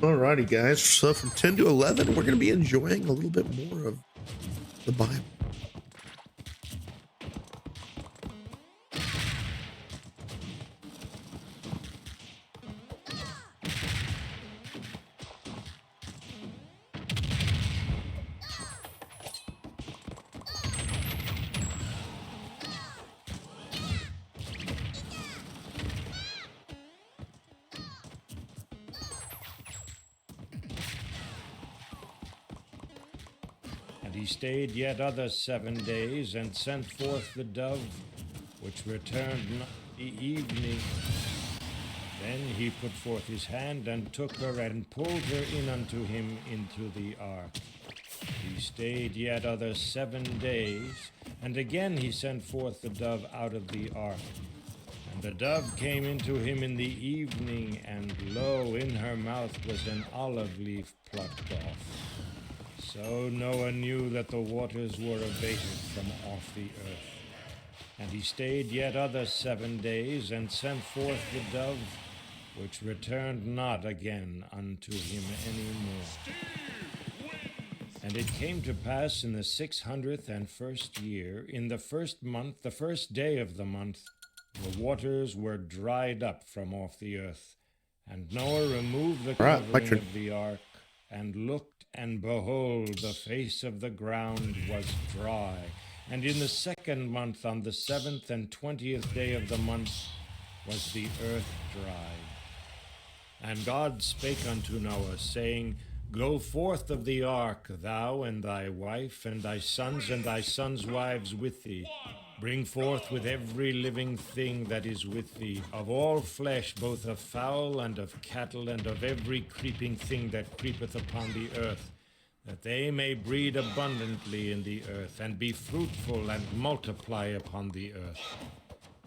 Alrighty, guys. So from 10 to 11, we're going to be enjoying a little bit more of the Bible. And he stayed yet other 7 days, and sent forth the dove, which returned not the evening. Then he put forth his hand, and took her, and pulled her in unto him into the ark. He stayed yet other 7 days, and again he sent forth the dove out of the ark. And the dove came into him in the evening, and lo, in her mouth was an olive leaf plucked off. So Noah knew that the waters were abated from off the earth. And he stayed yet other 7 days, and sent forth the dove, which returned not again unto him any more. And it came to pass in the 601st year, in the first month, the first day of the month, the waters were dried up from off the earth. And Noah removed the covering of the ark, and looked, and behold, the face of the ground was dry. And in the 2nd month, on the 7th and 20th day of the month, was the earth dried. And God spake unto Noah, saying, Go forth of the ark, thou and thy wife, and thy sons' wives with thee. Bring forth with every living thing that is with thee, of all flesh, both of fowl and of cattle, and of every creeping thing that creepeth upon the earth, that they may breed abundantly in the earth, and be fruitful, and multiply upon the earth.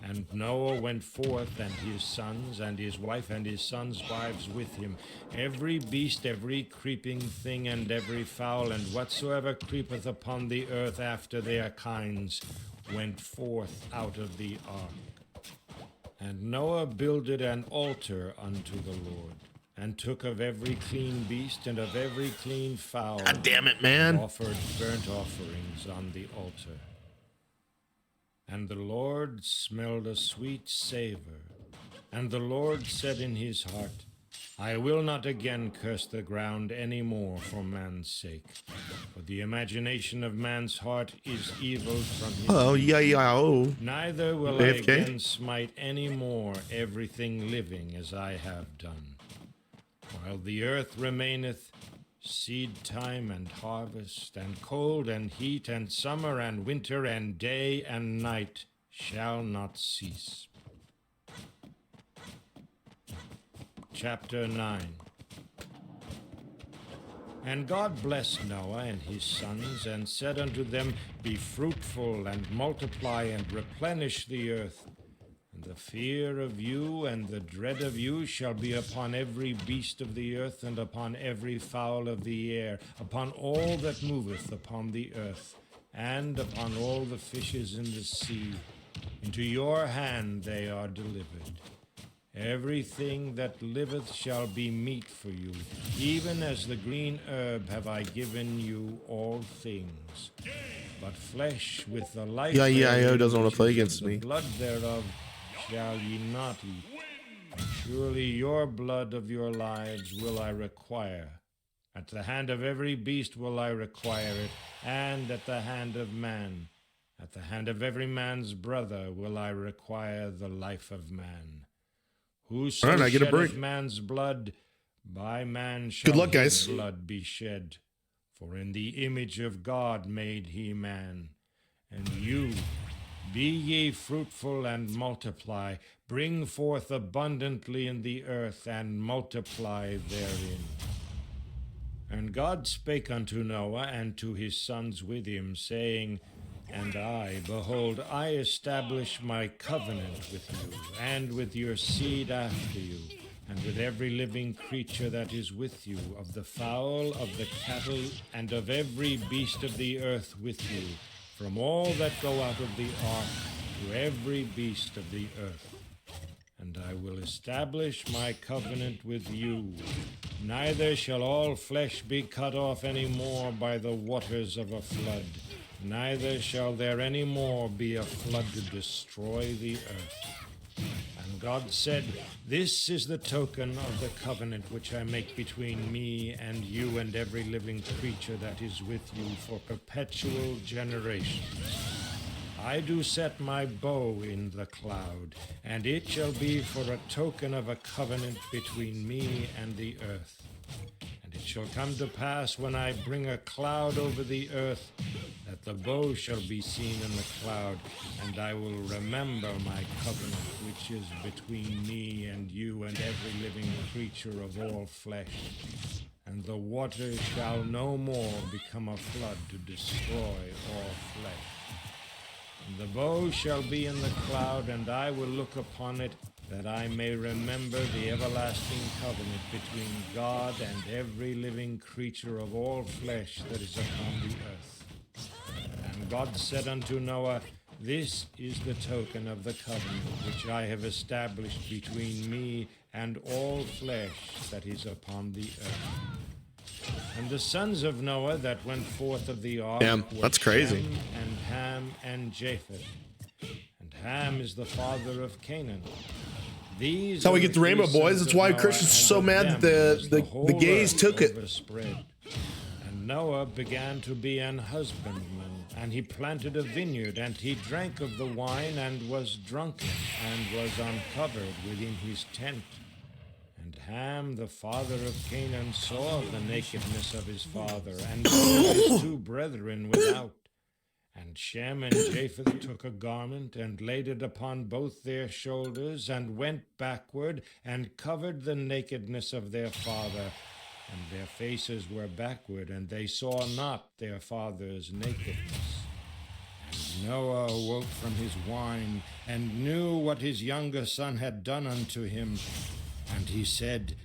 And Noah went forth, and his sons, and his wife, and his sons' wives with him, every beast, every creeping thing, and every fowl, and whatsoever creepeth upon the earth after their kinds, went forth out of the ark. And Noah builded an altar unto the Lord, and took of every clean beast and of every clean fowl, God damn it, man, and offered burnt offerings on the altar. And the Lord smelled a sweet savor. And the Lord said in his heart, I will not again curse the ground any more for man's sake, for the imagination of man's heart is evil from his Neither will I again smite any more everything living as I have done. While the earth remaineth, seed time and harvest, and cold and heat, and summer and winter, and day and night shall not cease. Chapter 9. And God blessed Noah and his sons, and said unto them, Be fruitful, and multiply, and replenish the earth. And the fear of you and the dread of you shall be upon every beast of the earth, and upon every fowl of the air, upon all that moveth upon the earth, and upon all the fishes in the sea. Into your hand they are delivered. Everything that liveth shall be meat for you, even as the green herb have I given you all things. But flesh with the life doesn't want to play against me. Blood thereof shall ye not eat. Surely your blood of your lives will I require. At the hand of every beast will I require it, and at the hand of man. At the hand of every man's brother will I require the life of man. Whoso sheddeth man's blood, by man shall his blood be shed. For in the image of God made he man. And you, be ye fruitful and multiply, bring forth abundantly in the earth, and multiply therein. And God spake unto Noah and to his sons with him, saying, And I, behold, I establish my covenant with you, and with your seed after you, and with every living creature that is with you, of the fowl, of the cattle, and of every beast of the earth with you, from all that go out of the ark to every beast of the earth. And I will establish my covenant with you, Neither shall all flesh be cut off any more by the waters of a flood, neither shall there any more be a flood to destroy the earth. And God said, This is the token of the covenant which I make between me and you and every living creature that is with you for perpetual generations. I do set my bow in the cloud, and it shall be for a token of a covenant between me and the earth. And it shall come to pass when I bring a cloud over the earth, that the bow shall be seen in the cloud, and I will remember my covenant which is between me and you and every living creature of all flesh. And the waters shall no more become a flood to destroy all flesh. And the bow shall be in the cloud, and I will look upon it, that I may remember the everlasting covenant between God and every living creature of all flesh that is upon the earth. And God said unto Noah, This is the token of the covenant which I have established between me and all flesh that is upon the earth. And the sons of Noah that went forth of the ark were that's crazy. Shem and Ham and Japheth. And Ham is the father of Canaan. These That's how we get the Rainbow Boys. That's why Christians are so mad that the gays took it. And Noah began to be an husbandman, and he planted a vineyard, and he drank of the wine, and was drunken, and was uncovered within his tent. And Ham, the father of Canaan, saw the nakedness of his father, and told his two brethren without. And Shem and Japheth took a garment, and laid it upon both their shoulders, and went backward, and covered the nakedness of their father. And their faces were backward, and they saw not their father's nakedness. And Noah awoke from his wine, and knew what his younger son had done unto him. And he said,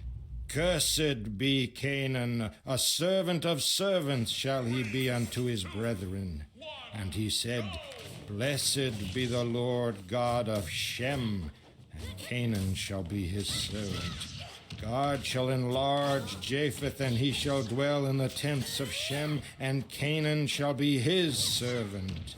Cursed be Canaan, a servant of servants shall he be unto his brethren. And he said, Blessed be the Lord God of Shem, and Canaan shall be his servant. God shall enlarge Japheth, and he shall dwell in the tents of Shem, and Canaan shall be his servant.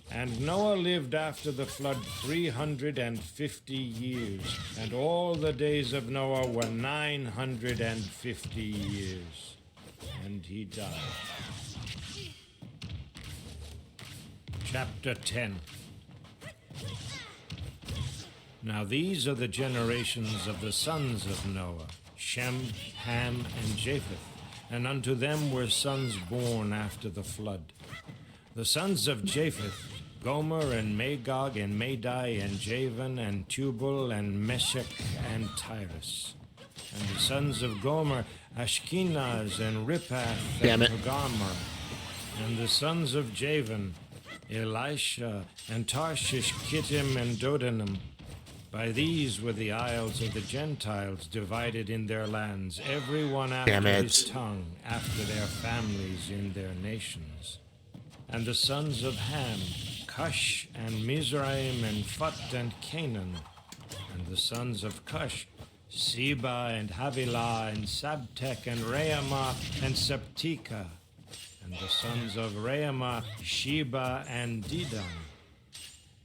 And Noah lived after the flood 350 years, and all the days of Noah were 950 years, and he died. Chapter 10. Now these are the generations of the sons of Noah, Shem, Ham, and Japheth, and unto them were sons born after the flood. The sons of Japheth, Gomer and Magog and Madai and Javan and Tubal and Meshech and Tyrus. And the sons of Gomer, Ashkenaz and Riphath and Togarmah. And the sons of Javan, Elisha and Tarshish, Kittim and Dodanim. By these were the isles of the Gentiles divided in their lands, every one after his tongue, after their families in their nations. And the sons of Ham, Cush and Mizraim and Phut and Canaan. And the sons of Cush, Seba and Havilah and Sabtech and Raamah and Septika. And the sons of Raamah, Sheba and Dedan.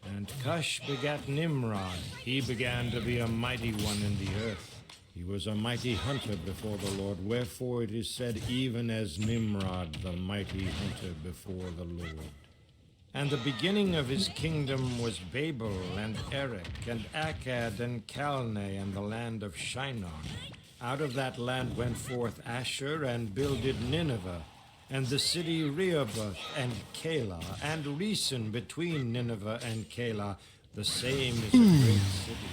And Cush begat Nimrod. He began to be a mighty one in the earth. He was a mighty hunter before the Lord, wherefore it is said, even as Nimrod, the mighty hunter before the Lord. And the beginning of his kingdom was Babel, and Erech, and Akkad, and Calneh, and the land of Shinar. Out of that land went forth Asher, and builded Nineveh, and the city Rehoboth, and Calah, and Resen between Nineveh and Calah. The same is a great city.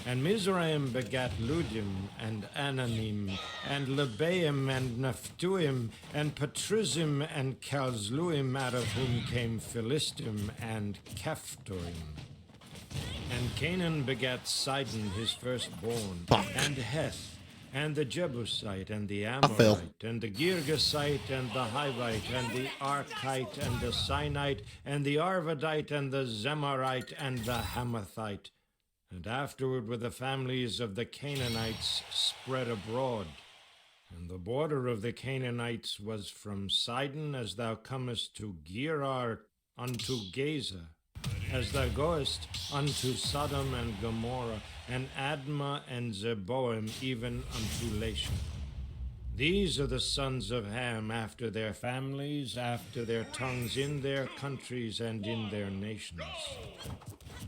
And Mizraim begat Ludim, and Ananim, and Lebaim, and Naphtuim, and Patrizim, and Calzluim, out of whom came Philistim, and Caphtorim. And Canaan begat Sidon, his firstborn, and Heth, and the Jebusite, and the Amorite, and the Girgasite, and the Hivite, and the Archite, and the Sinite, and the Arvadite, and the Zemarite, and the Hamathite. And afterward were the families of the Canaanites spread abroad. And the border of the Canaanites was from Sidon as thou comest to Gerar unto Gaza, as thou goest unto Sodom and Gomorrah, and Admah and Zeboim, even unto Lasha. These are the sons of Ham after their families, after their tongues, in their countries and in their nations.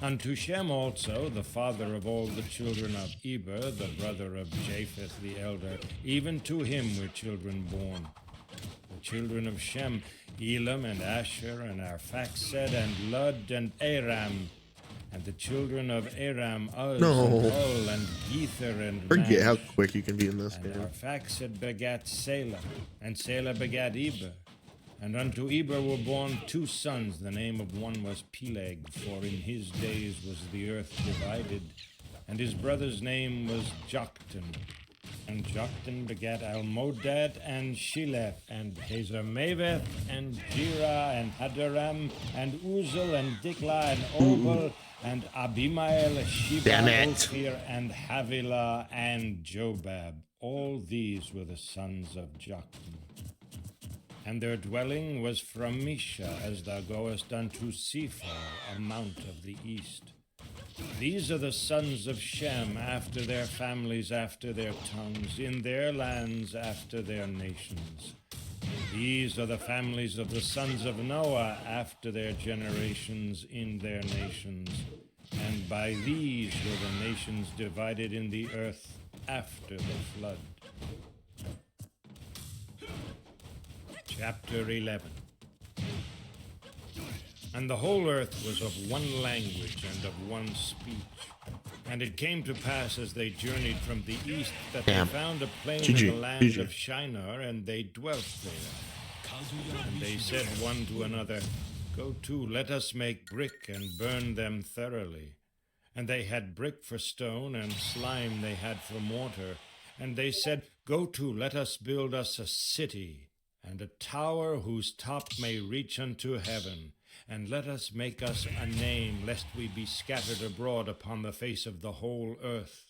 Unto Shem also, the father of all the children of Eber, the brother of Japheth the elder, even to him were children born. The children of Shem, Elam and Asher and Arphaxad and Lud and Aram. And the children of Aram, Uz No. and Hul and Gether and Forget how Mash. quick you can be in this And game. Arphaxad begat Selah, and Selah begat Eber. And unto Eber were born 2 sons. The name of one was Peleg, for in his days was the earth divided. And his brother's name was Joktan. And Joktan begat Almodad and Sheleph, and Hazarmaveth, and Jira, and Hadaram, and Uzel, and Diklah, and Obal, and Abimael, Sheba, Damn it. Ophir, and Havilah, and Jobab. All these were the sons of Joktan. And their dwelling was from Misha, as thou goest unto Sephar, a mount of the east. These are the sons of Shem, after their families, after their tongues, in their lands, after their nations. These are the families of the sons of Noah, after their generations, in their nations. And by these were the nations divided in the earth after the flood. Chapter 11. And the whole earth was of one language and of one speech. And it came to pass as they journeyed from the east that they found a plain in the land of Shinar, and they dwelt there. And they said one to another, Go to, let us make brick and burn them thoroughly. And they had brick for stone, and slime they had for mortar. And they said, Go to, let us build us a city, and a tower whose top may reach unto heaven. And let us make us a name, lest we be scattered abroad upon the face of the whole earth.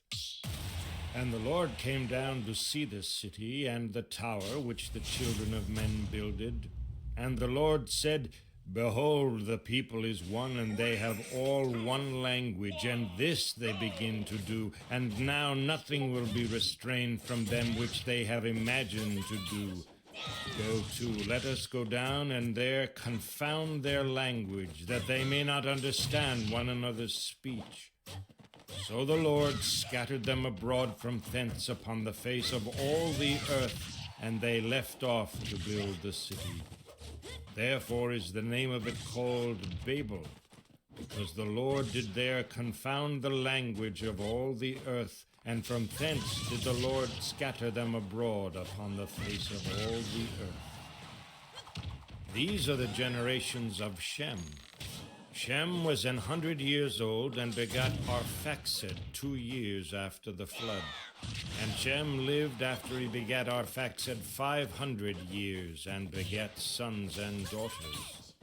And the Lord came down to see this city and the tower which the children of men builded. And the Lord said, Behold, the people is one, and they have all one language, and this they begin to do. And now nothing will be restrained from them which they have imagined to do. Go to, let us go down, and there confound their language, that they may not understand one another's speech. So the Lord scattered them abroad from thence upon the face of all the earth, and they left off to build the city. Therefore is the name of it called Babel, because the Lord did there confound the language of all the earth, and from thence did the Lord scatter them abroad upon the face of all the earth. These are the generations of Shem. Shem was 100 years old, and begat Arphaxad 2 years after the flood. And Shem lived after he begat Arphaxad 500 years, and begat sons and daughters.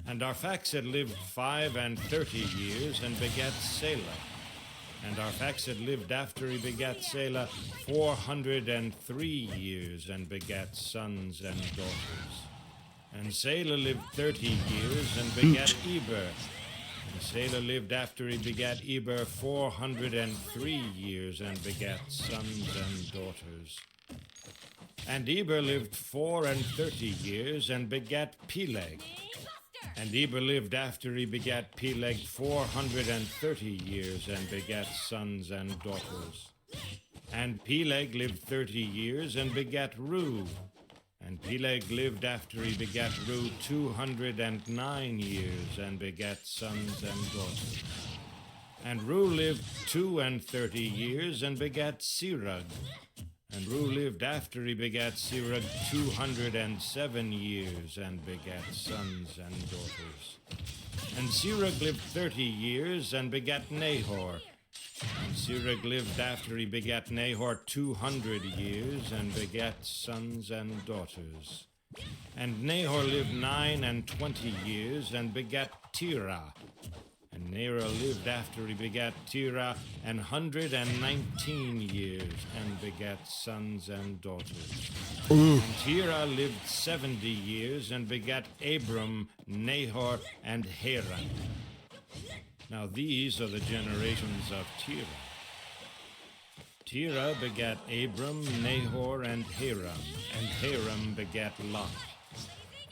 And Arphaxad lived 35 years, and begat Selah. And Arphaxad lived after he begat Selah 403 years, and begat sons and daughters. And Selah lived 30 years, and begat Eber. And Selah lived after he begat Eber 403 years, and begat sons and daughters. And Eber lived 34 years, and begat Peleg. And Eber lived after he begat Peleg 430 years, and begat sons and daughters. And Peleg lived 30 years, and begat Reu. And Peleg lived after he begat Reu 209 years, and begat sons and daughters. And Reu lived 32 years, and begat Serug. And Reu lived after he begat Serug 207 years, and begat sons and daughters. And Serug lived 30 years, and begat Nahor. And Serug lived after he begat Nahor 200 years, and begat sons and daughters. And Nahor lived 29 years, and begat Terah. And Nerah lived after he begat Terah 119 years, and begat sons and daughters. And Terah lived 70 years, and begat Abram, Nahor, and Haran. Now these are the generations of Terah. Terah begat Abram, Nahor, and Haran, and Haran begat Lot.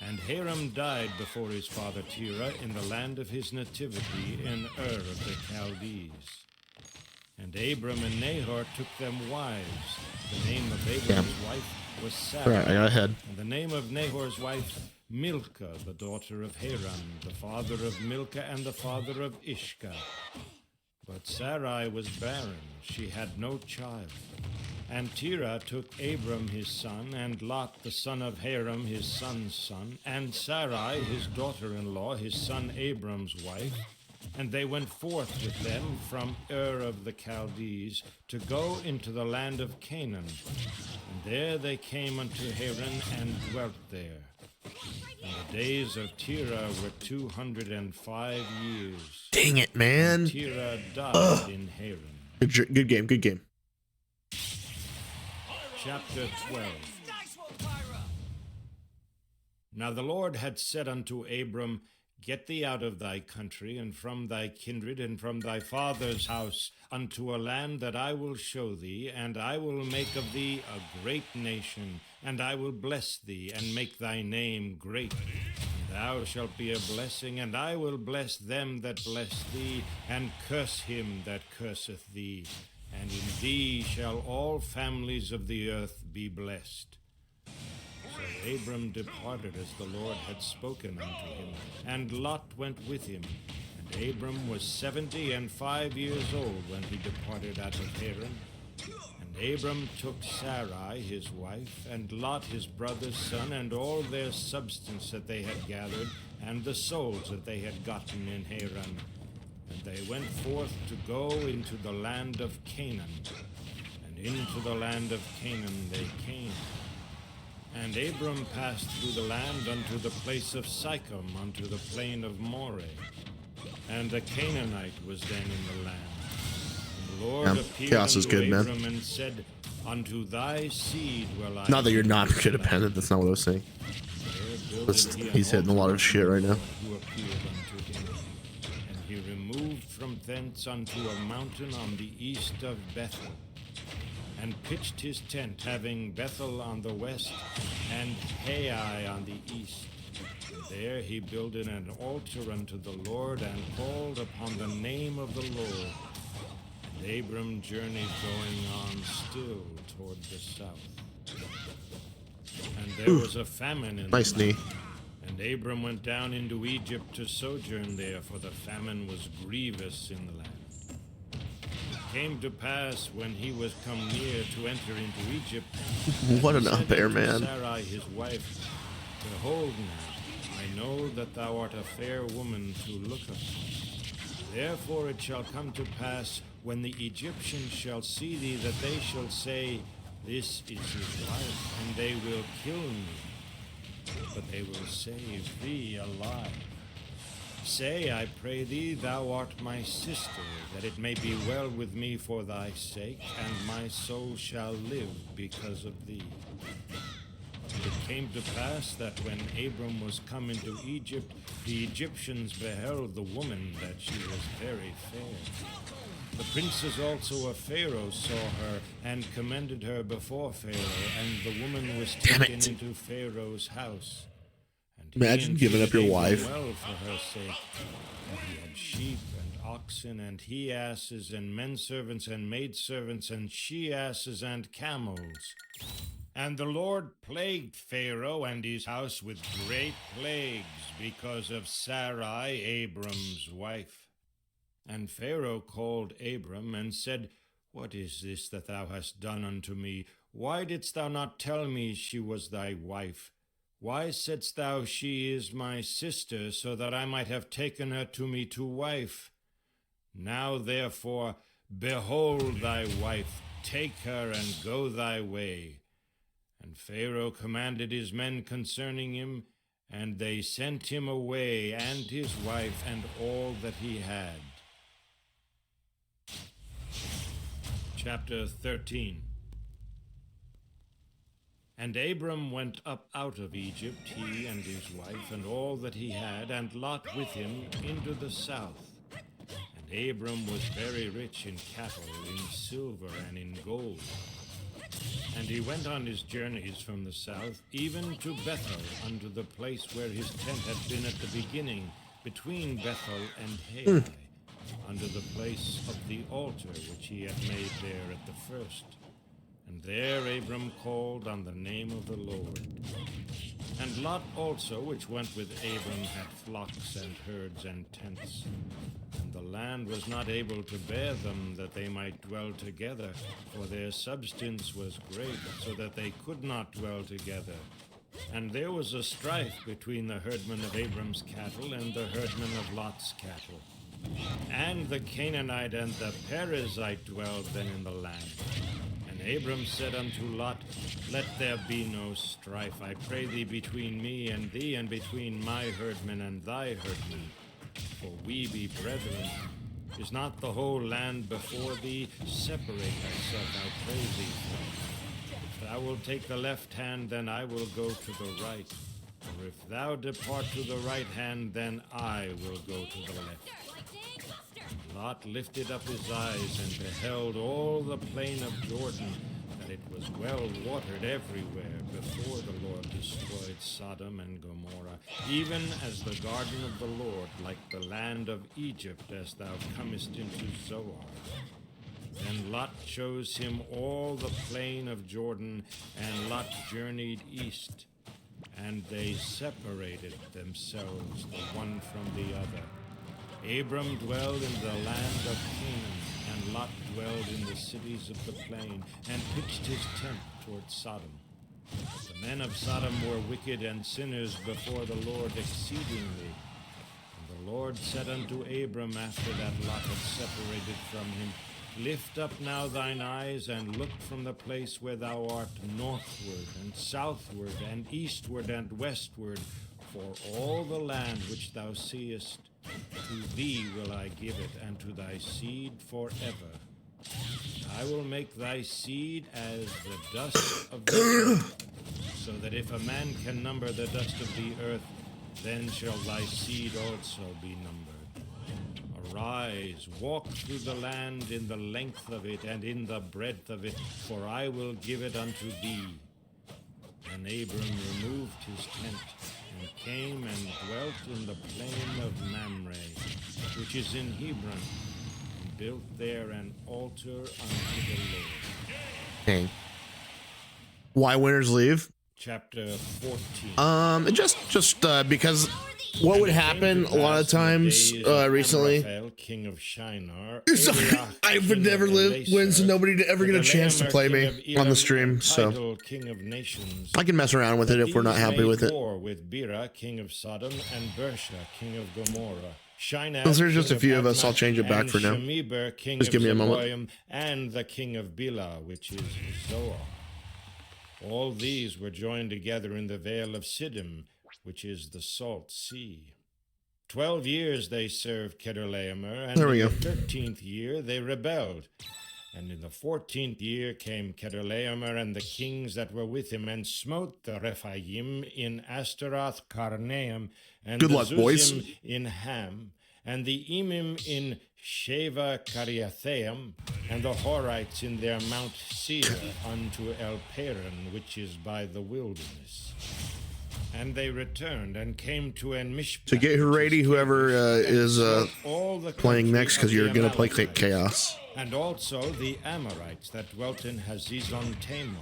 And Haran died before his father Terah in the land of his nativity in Ur of the Chaldees. And Abram and Nahor took them wives. The name of Abram's wife was Sarah. All right, I got ahead. And the name of Nahor's wife, Milcah, the daughter of Haran, the father of Milcah and the father of Ishka. But Sarai was barren, she had no child. And Terah took Abram his son, and Lot the son of Haran his son's son, and Sarai his daughter-in-law, his son Abram's wife. And they went forth with them from Ur of the Chaldees to go into the land of Canaan. And there they came unto Haran and dwelt there. And the days of Terah were 205 years. Dang it, man. And Terah died in Haran. Good game, good game. Chapter 12. Now the Lord had said unto Abram, Get thee out of thy country, and from thy kindred, and from thy father's house, unto a land that I will show thee, and I will make of thee a great nation, and I will bless thee, and make thy name great. And thou shalt be a blessing, and I will bless them that bless thee, and curse him that curseth thee. And in thee shall all families of the earth be blessed. So Abram departed as the Lord had spoken unto him, and Lot went with him. And Abram was 75 years old when he departed out of Haran. And Abram took Sarai his wife, and Lot his brother's son, and all their substance that they had gathered, and the souls that they had gotten in Haran. And they went forth to go into the land of Canaan. And into the land of Canaan they came. And Abram passed through the land unto the place of Sychem, unto the plain of Moreh. And a Canaanite was then in the land. And the Lord appeared chaos is unto good, man. Abram and said, Unto thy seed will I... Not that you're not codependent, that's not what I was saying. He's hitting a lot of shit right now. Who appeared unto him. And he removed from thence unto a mountain on the east of Bethel, and pitched his tent, having Bethel on the west, and Hai on the east. And there he builded an altar unto the Lord, and called upon the name of the Lord. And Abram journeyed going on still toward the south. And there was a famine in Nice the knee. land. And Abram went down into Egypt to sojourn there, for the famine was grievous in the land. It came to pass, when he was come near to enter into Egypt, What an he said up-air, unto man. Sarai his wife, Behold now, I know that thou art a fair woman to look upon. Therefore it shall come to pass, when the Egyptians shall see thee, that they shall say, This is his wife, and they will kill me. But they will save thee alive. Say, I pray thee, thou art my sister, that it may be well with me for thy sake, and my soul shall live because of thee. And it came to pass that when Abram was come into Egypt, the Egyptians beheld the woman, that she was very fair. The princes also of Pharaoh saw her, and commended her before Pharaoh, and the woman was taken into Pharaoh's house. And he Imagine giving up your entreated wife. Abram well for her sake. And he had sheep and oxen, and he-asses, and men-servants, and maidservants, and she-asses, and camels. And the Lord plagued Pharaoh and his house with great plagues, because of Sarai, Abram's wife. And Pharaoh called Abram, and said, What is this that thou hast done unto me? Why didst thou not tell me she was thy wife? Why saidst thou, She is my sister, so that I might have taken her to me to wife? Now therefore, behold thy wife, take her, and go thy way. And Pharaoh commanded his men concerning him, And they sent him away, and his wife, and all that he had. Chapter 13. And Abram went up out of Egypt, he and his wife, and all that he had, and Lot with him, into the south. And Abram was very rich in cattle, in silver, and in gold. And he went on his journeys from the south, even to Bethel, unto the place where his tent had been at the beginning, between Bethel and Hai, unto the place of the altar which he had made there at the first. And there Abram called on the name of the Lord. And Lot also, which went with Abram, had flocks and herds and tents. And the land was not able to bear them, that they might dwell together, for their substance was great, so that they could not dwell together. And there was a strife between the herdmen of Abram's cattle and the herdmen of Lot's cattle. And the Canaanite and the Perizzite dwelled then in the land. And Abram said unto Lot, Let there be no strife, I pray thee, between me and thee, and between my herdmen and thy herdmen. For we be brethren. Is not the whole land before thee? Separate thyself, I pray thee. If thou wilt take the left hand, then I will go to the right. Or if thou depart to the right hand, then I will go to the left. Lot lifted up his eyes and beheld all the plain of Jordan, that it was well watered everywhere, before the Lord destroyed Sodom and Gomorrah, even as the garden of the Lord, like the land of Egypt, as thou comest into Zoar. Then Lot chose him all the plain of Jordan, and Lot journeyed east, and they separated themselves the one from the other. Abram dwelled in the land of Canaan, and Lot dwelled in the cities of the plain, and pitched his tent toward Sodom. The men of Sodom were wicked and sinners before the Lord exceedingly. And the Lord said unto Abram, after that Lot had separated from him, Lift up now thine eyes, and look from the place where thou art northward, and southward, and eastward, and westward, for all the land which thou seest, to thee will I give it, and to thy seed forever. I will make thy seed as the dust of the earth, so that if a man can number the dust of the earth, then shall thy seed also be numbered. Arise, walk through the land in the length of it, and in the breadth of it, for I will give it unto thee. And Abram removed his tent, and came and dwelt in the plain of Mamre, which is in Hebron, and built there an altar unto the Lord. Dang. Why winners leave? Chapter 14. Just because what would happen a lot of times recently. Amraphel, king of Shinar, I would never win, so nobody to ever get a chance to play me on the stream. So king of nations. I can mess around with it if we're not happy with it. War with Bera, king of Sodom, and Bersha, king of Gomorrah. Since there's just a few of us, I'll change it back for now. Just give me a moment. And the king of Bela, which is Zoar. All these were joined together in the vale of Siddim, which is the salt sea. 12 years they served Chedorlaomer, and in the 13th year they rebelled. And in the 14th year came Chedorlaomer and the kings that were with him, and smote the Rephaim in Ashtaroth Karnaim, and Good the luck, boys. Zuzim in Ham, and the Emim in Sheva Kiriathaim, and the Horites in their Mount Seir unto El Paran, which is by the wilderness. And they returned and came to En-Mishpat. So get her ready, whoever is playing next, because you're going to play Chaos. And also the Amorites that dwelt in Hazezon Tamar.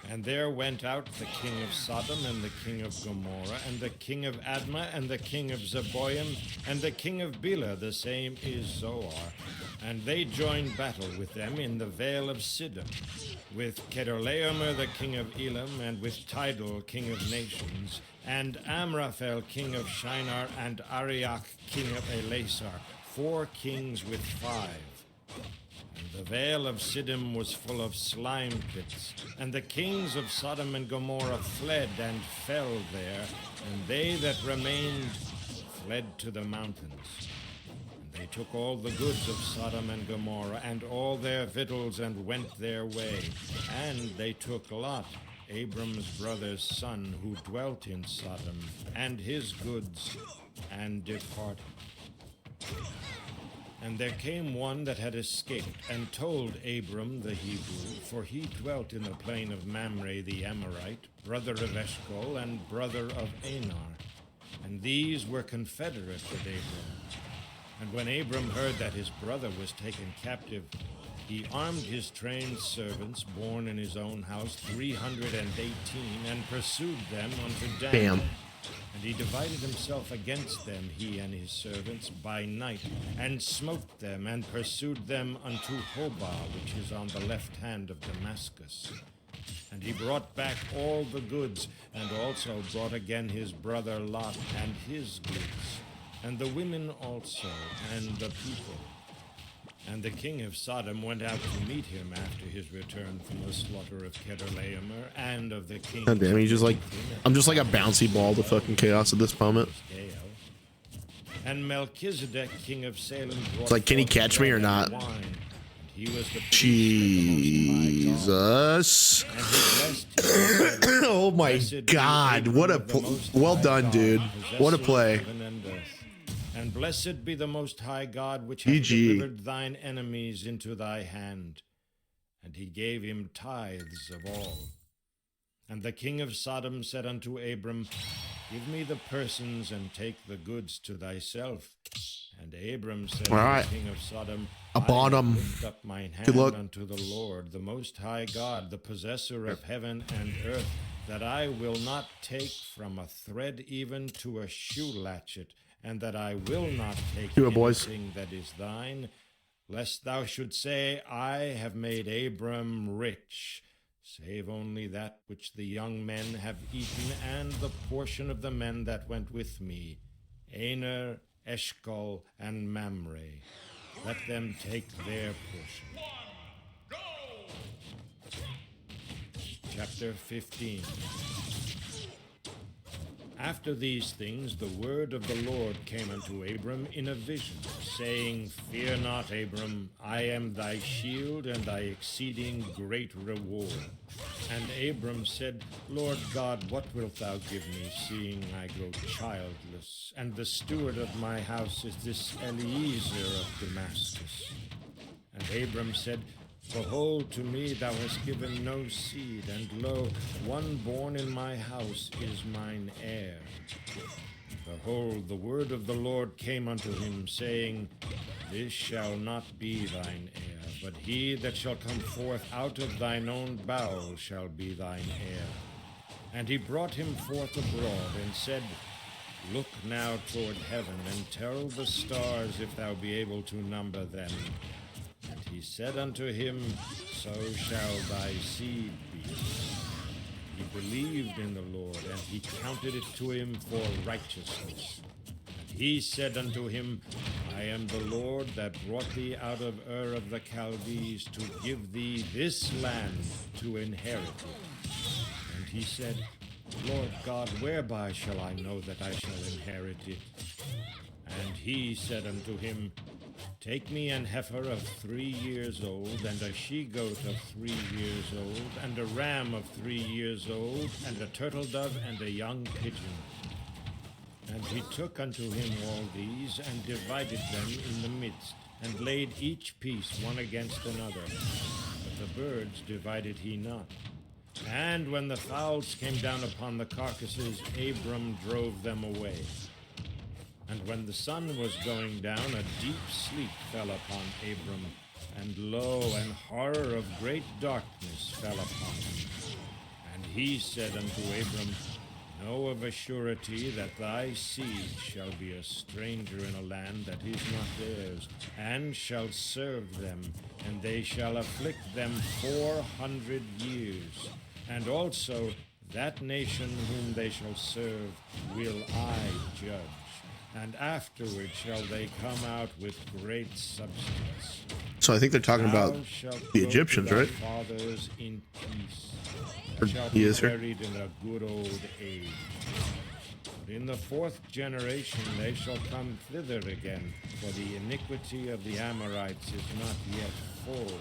And there went out the king of Sodom, and the king of Gomorrah, and the king of Admah, and the king of Zeboim, and the king of Bela, the same is Zoar. And they joined battle with them in the vale of Siddim, with Chedorlaomer the king of Elam, and with Tidal king of nations, and Amraphel king of Shinar, and Arioch king of Elasar, 4 kings with 5. And the vale of Siddim was full of slime pits, and the kings of Sodom and Gomorrah fled and fell there, and they that remained fled to the mountains. And they took all the goods of Sodom and Gomorrah, and all their victuals, and went their way. And they took Lot, Abram's brother's son, who dwelt in Sodom, and his goods, and departed. And there came one that had escaped, and told Abram the Hebrew, for he dwelt in the plain of Mamre the Amorite, brother of Eshcol, and brother of Anar. And these were confederate with Abram. And when Abram heard that his brother was taken captive, he armed his trained servants, born in his own house, 318, and pursued them unto Dan. Damn. And he divided himself against them, he and his servants, by night, and smote them, and pursued them unto Hobah, which is on the left hand of Damascus. And he brought back all the goods, and also brought again his brother Lot, and his goods, and the women also, and the people. And the king of Sodom went out to meet him after his return from the slaughter of Kedorlaomer, and of the king. God damn, he's just like, I'm just like a bouncy ball to fucking chaos at this moment. And Melchizedek, king of Salem, It's like, can he catch me or not? He was the Jesus. Oh my God. What a, well done, dude. What a play. And blessed be the Most High God, which hath delivered thine enemies into thy hand. And he gave him tithes of all. And the king of Sodom said unto Abram, give me the persons, and take the goods to thyself. And Abram said to the king of Sodom, I lift up mine hand unto the Lord, the Most High God, the possessor of heaven and earth, that I will not take from a thread even to a shoe latchet, and that I will not take anything that is thine, lest thou should say, I have made Abram rich, save only that which the young men have eaten, and the portion of the men that went with me, Aner, Eshcol, and Mamre. Let them take their portion. Chapter 15. After these things, the word of the Lord came unto Abram in a vision, saying, fear not, Abram, I am thy shield and thy exceeding great reward. And Abram said, Lord God, what wilt thou give me, seeing I grow childless? And the steward of my house is this Eliezer of Damascus. And Abram said, behold, to me thou hast given no seed, and lo, one born in my house is mine heir. Behold, the word of the Lord came unto him, saying, this shall not be thine heir, but he that shall come forth out of thine own bowels shall be thine heir. And he brought him forth abroad, and said, look now toward heaven, and tell the stars if thou be able to number them. And he said unto him, so shall thy seed be. He believed in the Lord, and he counted it to him for righteousness. And he said unto him, I am the Lord that brought thee out of Ur of the Chaldees to give thee this land to inherit it. And he said, Lord God, whereby shall I know that I shall inherit it? And he said unto him, take me an heifer of 3 years old, and a she-goat of 3 years old, and a ram of 3 years old, and a turtle-dove, and a young pigeon. And he took unto him all these, and divided them in the midst, and laid each piece one against another. But the birds divided he not. And when the fowls came down upon the carcasses, Abram drove them away. And when the sun was going down, a deep sleep fell upon Abram, and lo, an horror of great darkness fell upon him. And he said unto Abram, know of a surety that thy seed shall be a stranger in a land that is not theirs, and shall serve them, and they shall afflict them 400 years. And also that nation whom they shall serve will I judge. and afterward shall they come out with great substance. So I think they're talking about Thou shalt the go Egyptians, to thy right? fathers in peace. Or Thou shalt he be is here. buried in a good old age. But in the fourth generation they shall come thither again, for the iniquity of the Amorites is not yet full.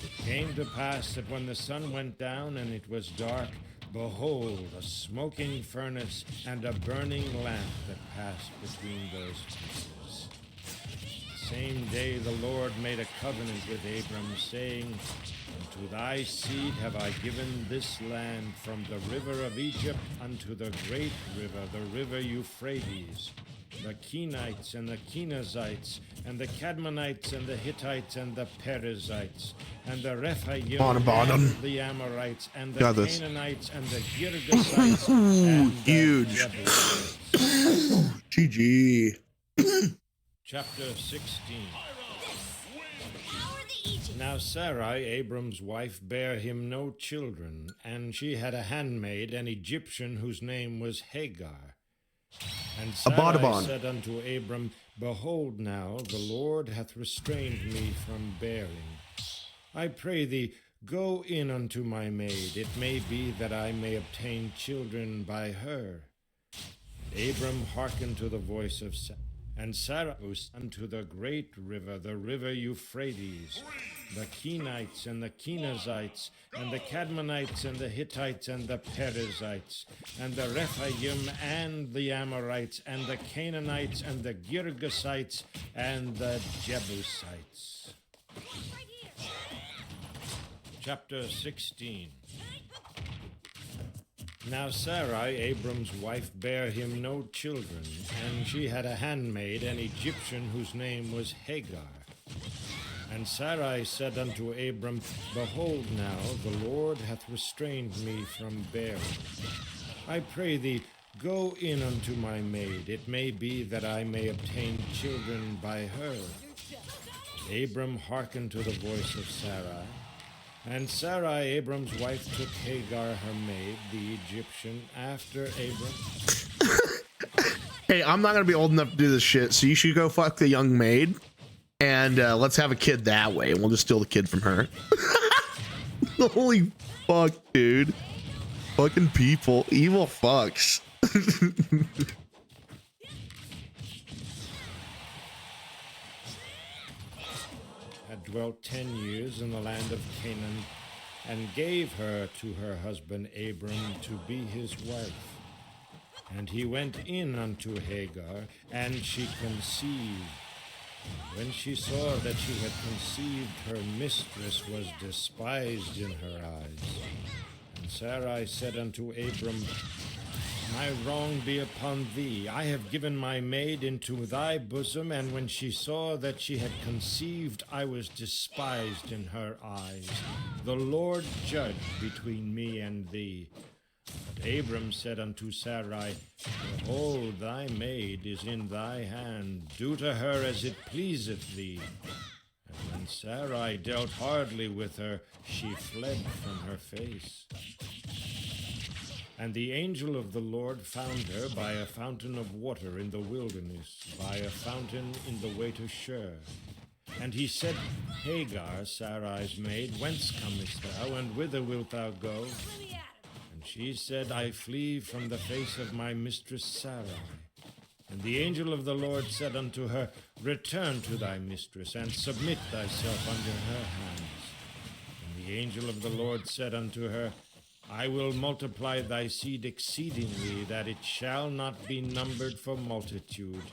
It came to pass that when the sun went down and it was dark, behold, a smoking furnace and a burning lamp that passed between those pieces. The same day the Lord made a covenant with Abram, saying, Unto thy seed have I given this land from the river of Egypt unto the great river, the river Euphrates, the Kenites and the Kenizzites, and the Cadmonites and the Hittites and the Perizzites, and the Rephaim On bottom. and the Amorites, and the Got this. Canaanites and the Girgashites and the Huge. Jebusites. GG. Chapter 16. Now Sarai, Abram's wife, bare him no children, and she had a handmaid, an Egyptian, whose name was Hagar. And Sarai Abadabon. said unto Abram, Behold now, the Lord hath restrained me from bearing. I pray thee, go in unto my maid, it may be that I may obtain children by her. Abram hearkened to the voice of Sarai. And Sarai was unto the great river, the river Euphrates, the Kenites and the Kenizzites, and the Cadmonites and the Hittites and the Perizzites, and the Rephaim and the Amorites, and the Canaanites and the Girgasites and the Jebusites. Chapter 16. Now Sarai, Abram's wife, bare him no children, and she had a handmaid, an Egyptian, whose name was Hagar. And Sarai said unto Abram, Behold now, the Lord hath restrained me from bearing. I pray thee, go in unto my maid, it may be that I may obtain children by her. Abram hearkened to the voice of Sarai. And Sarai, Abram's wife, took Hagar, her maid, the Egyptian, after Abram. Hey, I'm not gonna be old enough to do this shit, so you should go fuck the young maid, and let's have a kid that way, and we'll just steal the kid from her. Holy fuck, dude. Fucking people. Evil fucks. Had dwelt 10 years in the land of Canaan, and gave her to her husband Abram to be his wife. And he went in unto Hagar, and she conceived. When she saw that she had conceived, her mistress was despised in her eyes. And Sarai said unto Abram, My wrong be upon thee. I have given my maid into thy bosom, and when she saw that she had conceived, I was despised in her eyes. The Lord judge between me and thee. But Abram said unto Sarai, Behold, thy maid is in thy hand. Do to her as it pleaseth thee. And when Sarai dealt hardly with her, she fled from her face. And the angel of the Lord found her by a fountain of water in the wilderness, by a fountain in the way to Shur. And he said, Hagar, Sarai's maid, whence comest thou, and whither wilt thou go? And she said, I flee from the face of my mistress Sarai. And the angel of the Lord said unto her, Return to thy mistress, and submit thyself under her hands. And the angel of the Lord said unto her, I will multiply thy seed exceedingly, that it shall not be numbered for multitude.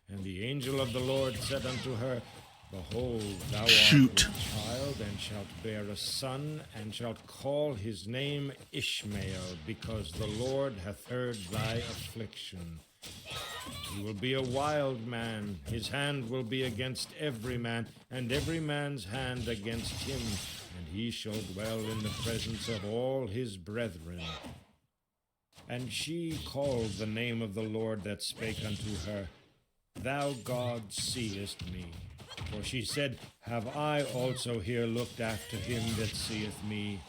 And the angel of the Lord said unto her, Behold, thou art with child, and shalt bear a son, and shalt call his name Ishmael, because the Lord hath heard thy affliction. He will be a wild man, his hand will be against every man, and every man's hand against him, and he shall dwell in the presence of all his brethren. And she called the name of the Lord that spake unto her, Thou God seest me. For she said, Have I also here looked after him that seeth me?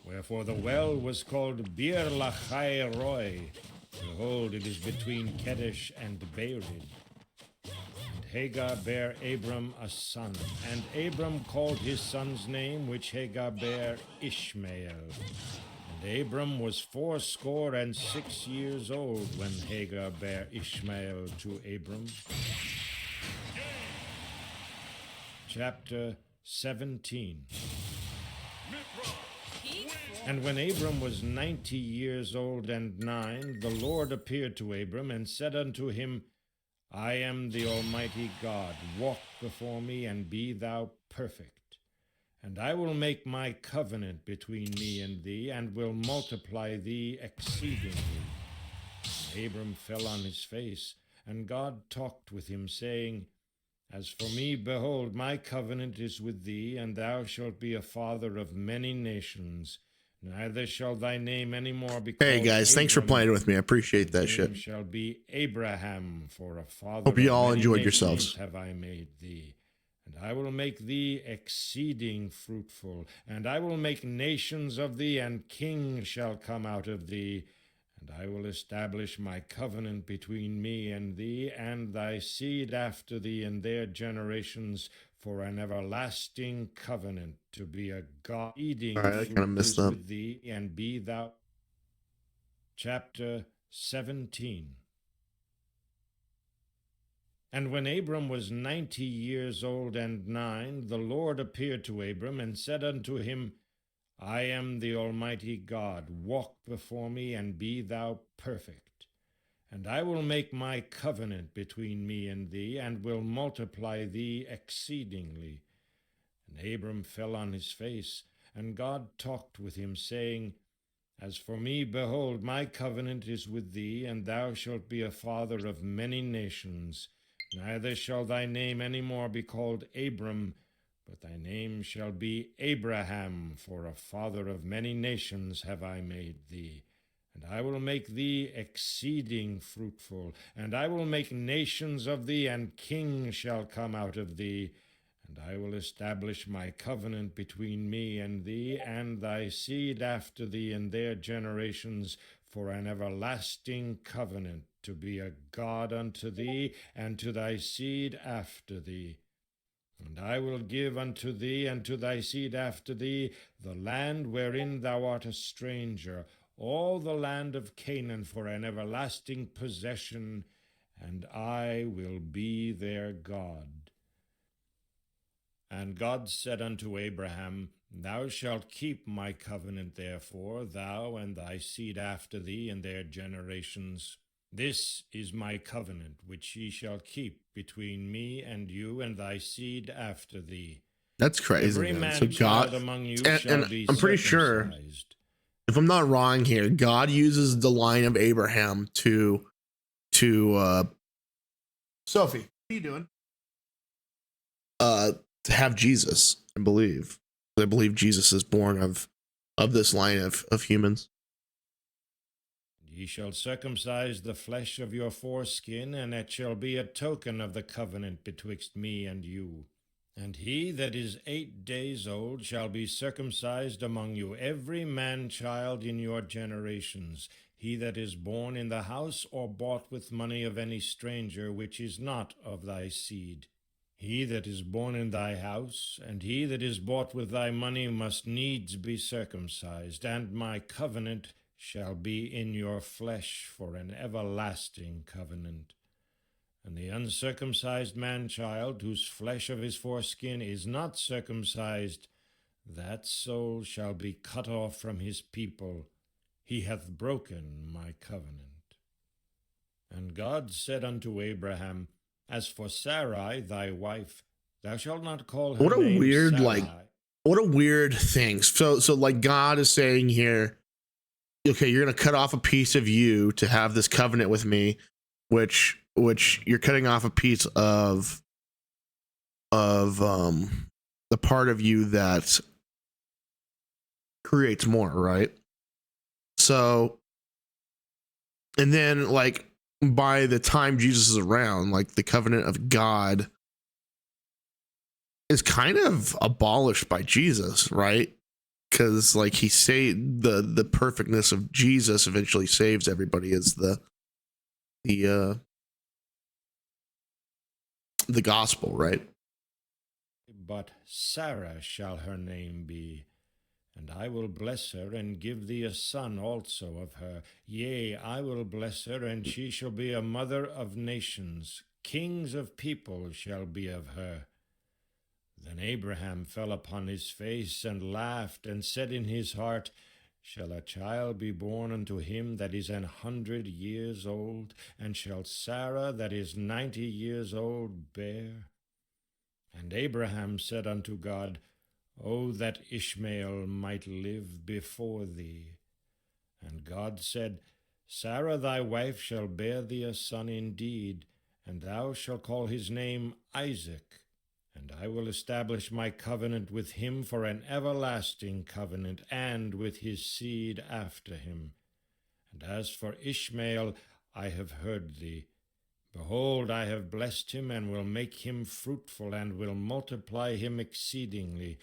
Wherefore the well was called Bir Lachai Roy, Behold, it is between Kadesh and Bered. And Hagar bare Abram a son, and Abram called his son's name, which Hagar bare, Ishmael. And Abram was 86 old when Hagar bare Ishmael to Abram. Chapter 17. And when Abram was 90 years old and 9, the Lord appeared to Abram and said unto him, I am the Almighty God. Walk before me, and be thou perfect. And I will make my covenant between me and thee, and will multiply thee exceedingly. And Abram fell on his face, and God talked with him, saying, As for me, behold, my covenant is with thee, and thou shalt be a father of many nations. Neither shall thy name any more be called Hey guys, thanks for Abram, playing with me. I appreciate that thy shit. name shall be Abraham, for a father Hope you of all many enjoyed nations yourselves. have I made thee. And I will make thee exceeding fruitful, and I will make nations of thee, and kings shall come out of thee. And I will establish my covenant between me and thee, and thy seed after thee in their generations, for an everlasting covenant, to be a God eating All right, I kind of messed up. with thee, and be thou. Chapter 17. And when Abram was 90 years old and 9, the Lord appeared to Abram and said unto him, I am the Almighty God. Walk before me, and be thou perfect. And I will make my covenant between me and thee, and will multiply thee exceedingly. And Abram fell on his face, and God talked with him, saying, As for me, behold, my covenant is with thee, and thou shalt be a father of many nations. Neither shall thy name any more be called Abram, but thy name shall be Abraham, for a father of many nations have I made thee. And I will make thee exceeding fruitful, and I will make nations of thee, and kings shall come out of thee. And I will establish my covenant between me and thee, and thy seed after thee in their generations, for an everlasting covenant, to be a God unto thee, and to thy seed after thee. And I will give unto thee and to thy seed after thee the land wherein thou art a stranger, all the land of Canaan, for an everlasting possession, and I will be their God. And God said unto Abraham, Thou shalt keep my covenant, therefore, thou and thy seed after thee in their generations. This is my covenant, which ye shall keep between me and you and thy seed after thee. That's crazy, Every man. man So child God, among you and shall be I'm pretty sure, circumcised. if I'm not wrong here, God uses the line of Abraham to Sophie, what are you doing? To have Jesus, I believe. I believe Jesus is born of this line of humans. Ye shall circumcise the flesh of your foreskin, and it shall be a token of the covenant betwixt me and you. And he that is 8 days old shall be circumcised among you, every man child in your generations, he that is born in the house or bought with money of any stranger, which is not of thy seed. He that is born in thy house, and he that is bought with thy money, must needs be circumcised, and my covenant shall be in your flesh for an everlasting covenant. And the uncircumcised man-child, whose flesh of his foreskin is not circumcised, that soul shall be cut off from his people. He hath broken my covenant. And God said unto Abraham, As for Sarai, thy wife, thou shalt not call her What a name weird, Sarai. what a weird thing. So like God is saying here, okay, you're going to cut off a piece of you to have this covenant with me, which you're cutting off a piece of the part of you that creates more, right? So, and then like by the time Jesus is around, like the covenant of God is kind of abolished by Jesus, right? because like he say the perfectness of Jesus eventually saves everybody is the the gospel, right? But Sarah shall her name be, and I will bless her, and give thee a son also of her. Yea, I will bless her, and she shall be a mother of nations. Kings of people shall be of her. Then Abraham fell upon his face, and laughed, and said in his heart, Shall a child be born unto him that is 100 years old? And shall Sarah that is 90 years old bear? And Abraham said unto God, O that Ishmael might live before thee. And God said, Sarah thy wife shall bear thee a son indeed, and thou shalt call his name Isaac. And I will establish my covenant with him for an everlasting covenant, and with his seed after him. And as for Ishmael, I have heard thee. Behold, I have blessed him, and will make him fruitful, and will multiply him exceedingly.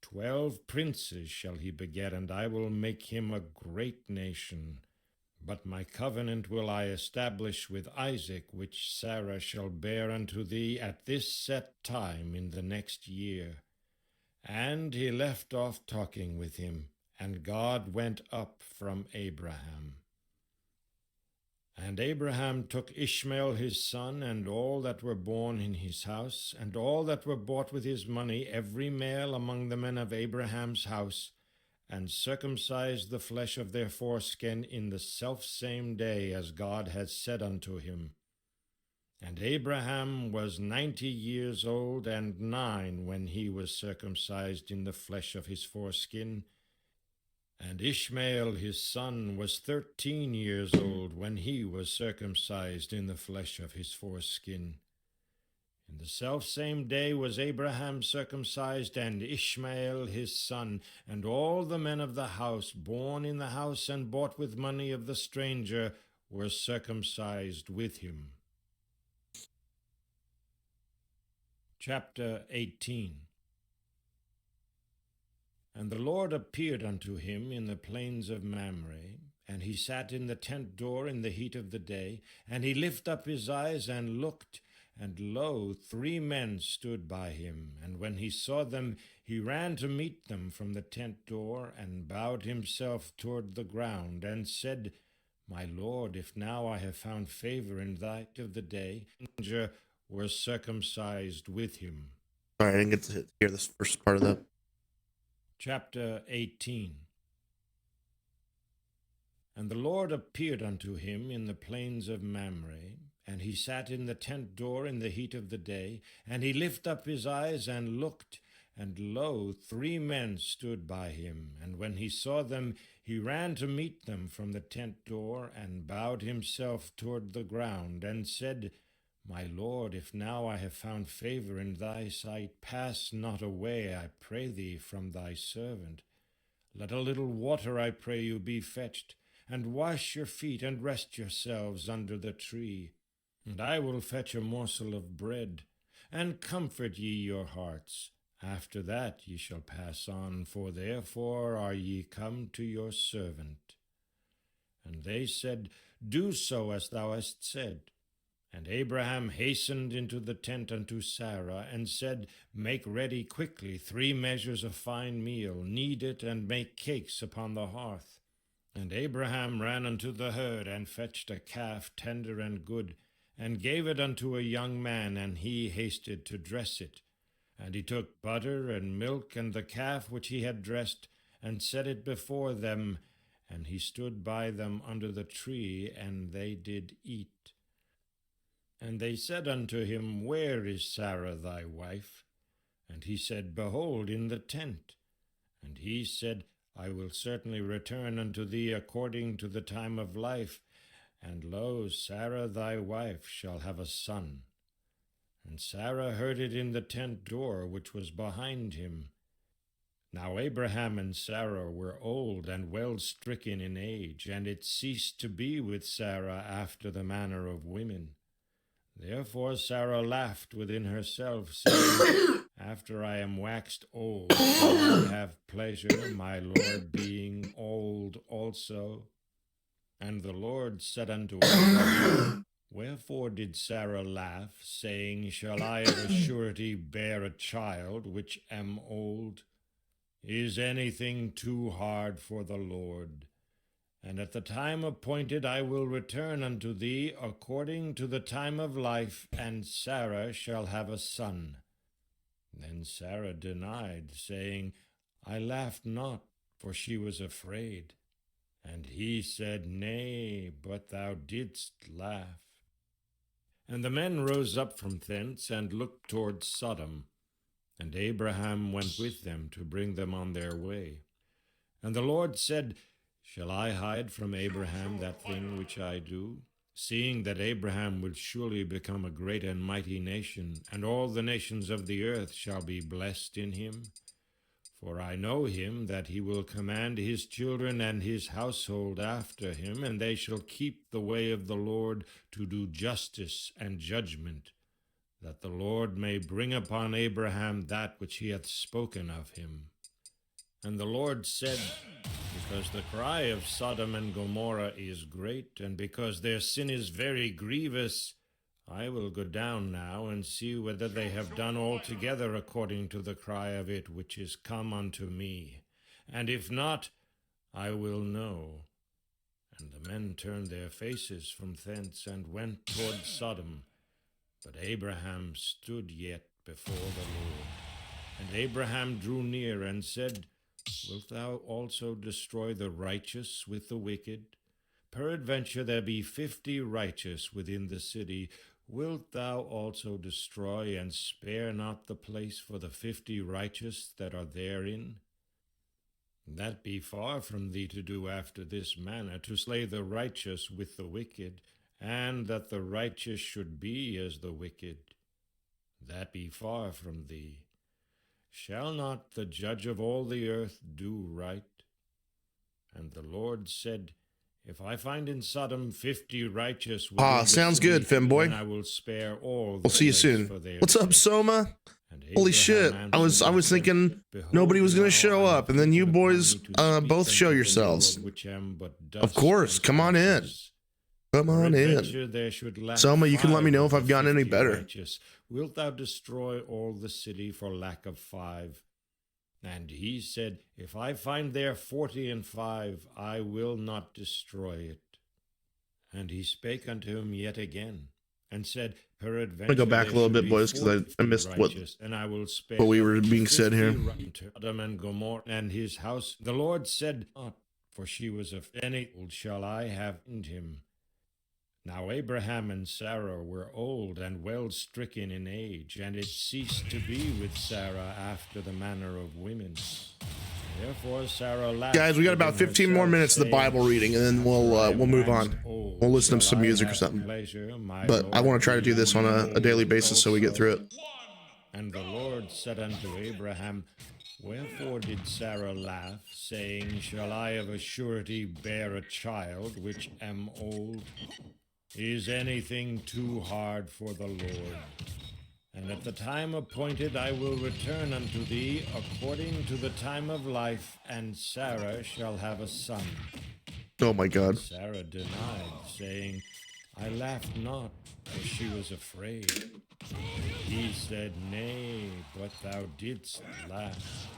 12 princes shall he beget, and I will make him a great nation. But my covenant will I establish with Isaac, which Sarah shall bear unto thee at this set time in the next year. And he left off talking with him, and God went up from Abraham. And Abraham took Ishmael his son, and all that were born in his house, and all that were bought with his money, every male among the men of Abraham's house, and circumcised the flesh of their foreskin in the selfsame day as God had said unto him. And Abraham was 90 years old and 9 when he was circumcised in the flesh of his foreskin. And Ishmael his son was 13 years old when he was circumcised in the flesh of his foreskin. In the selfsame day was Abraham circumcised, and Ishmael his son, and all the men of the house, born in the house and bought with money of the stranger, were circumcised with him. Chapter 18. And the Lord appeared unto him in the plains of Mamre, and he sat in the tent door in the heat of the day, and he lifted up his eyes and looked, and lo, 3 men stood by him. And when he saw them, he ran to meet them from the tent door, and bowed himself toward the ground, and said, My Lord, if now I have found favor in thy sight of the day, stranger were circumcised with him. Sorry, I didn't get to hear this first part of that. Chapter 18. And the Lord appeared unto him in the plains of Mamre, and he sat in the tent door in the heat of the day, and he lifted up his eyes and looked, and lo, 3 men stood by him. And when he saw them, he ran to meet them from the tent door, and bowed himself toward the ground, and said, My Lord, if now I have found favor in thy sight, pass not away, I pray thee, from thy servant. Let a little water, I pray you, be fetched, and wash your feet, and rest yourselves under the tree. And I will fetch a morsel of bread, and comfort ye your hearts. After that ye shall pass on, for therefore are ye come to your servant. And they said, Do so as thou hast said. And Abraham hastened into the tent unto Sarah, and said, Make ready quickly 3 measures of fine meal, knead it, and make cakes upon the hearth. And Abraham ran unto the herd, and fetched a calf tender and good, and gave it unto a young man, and he hasted to dress it. And he took butter and milk, and the calf which he had dressed, and set it before them, and he stood by them under the tree, and they did eat. And they said unto him, Where is Sarah thy wife? And he said, Behold, in the tent. And he said, I will certainly return unto thee according to the time of life, and lo, Sarah thy wife shall have a son. And Sarah heard it in the tent door which was behind him. Now Abraham and Sarah were old and well stricken in age, and it ceased to be with Sarah after the manner of women. Therefore Sarah laughed within herself, saying, After I am waxed old, shall I have pleasure, my Lord being old also? And the Lord said unto Abraham, Wherefore did Sarah laugh, saying, Shall I of a surety bear a child, which am old? Is anything too hard for the Lord? And at the time appointed I will return unto thee according to the time of life, and Sarah shall have a son. Then Sarah denied, saying, I laughed not, for she was afraid. And he said, Nay, but thou didst laugh. And the men rose up from thence, and looked toward Sodom. And Abraham went with them to bring them on their way. And the Lord said, Shall I hide from Abraham that thing which I do? Seeing that Abraham will surely become a great and mighty nation, and all the nations of the earth shall be blessed in him. For I know him, that he will command his children and his household after him, and they shall keep the way of the Lord to do justice and judgment, that the Lord may bring upon Abraham that which he hath spoken of him. And the Lord said, Because the cry of Sodom and Gomorrah is great, and because their sin is very grievous, I will go down now and see whether they have done altogether according to the cry of it which is come unto me. And if not, I will know. And the men turned their faces from thence and went toward Sodom. But Abraham stood yet before the Lord. And Abraham drew near and said, Wilt thou also destroy the righteous with the wicked? Peradventure there be 50 righteous within the city. Wilt thou also destroy and spare not the place for the 50 righteous that are therein? That be far from thee to do after this manner, to slay the righteous with the wicked, and that the righteous should be as the wicked. That be far from thee. Shall not the judge of all the earth do right? And the Lord said, If I find in Sodom 50 righteous within the sounds city, good, Femboy. then I will spare all. We'll see you soon. What's up, Soma? Holy shit. I was thinking nobody was going to show up, and then you boys both show yourselves. Of course, come on in. Come on in. Soma, you can let me know if I've gotten any better. Wilt thou destroy all the city for lack of 5? And he said, If I find there 45, I will not destroy it. And he spake unto him yet again, and said, Peradventure, I'm gonna go back a little bit, boys, because I missed what we were being said here. Sodom and Gomorrah and his house. The Lord said not, for she was of any old shall I have in him. Now Abraham and Sarah were old and well stricken in age, and it ceased to be with Sarah after the manner of women. Therefore Sarah laughed. Guys, we got about 15 more minutes of the Bible reading, and then we'll move on. We'll listen to some music or something. But I want to try to do this on a daily basis so we get through it. And the Lord said unto Abraham, Wherefore did Sarah laugh, saying, Shall I of a surety bear a child, which am old? Is anything too hard for the Lord? And at the time appointed I will return unto thee according to the time of life, and Sarah shall have a son. Oh my God. Sarah denied, saying, I laughed not, for she was afraid. He said, Nay, but thou didst laugh.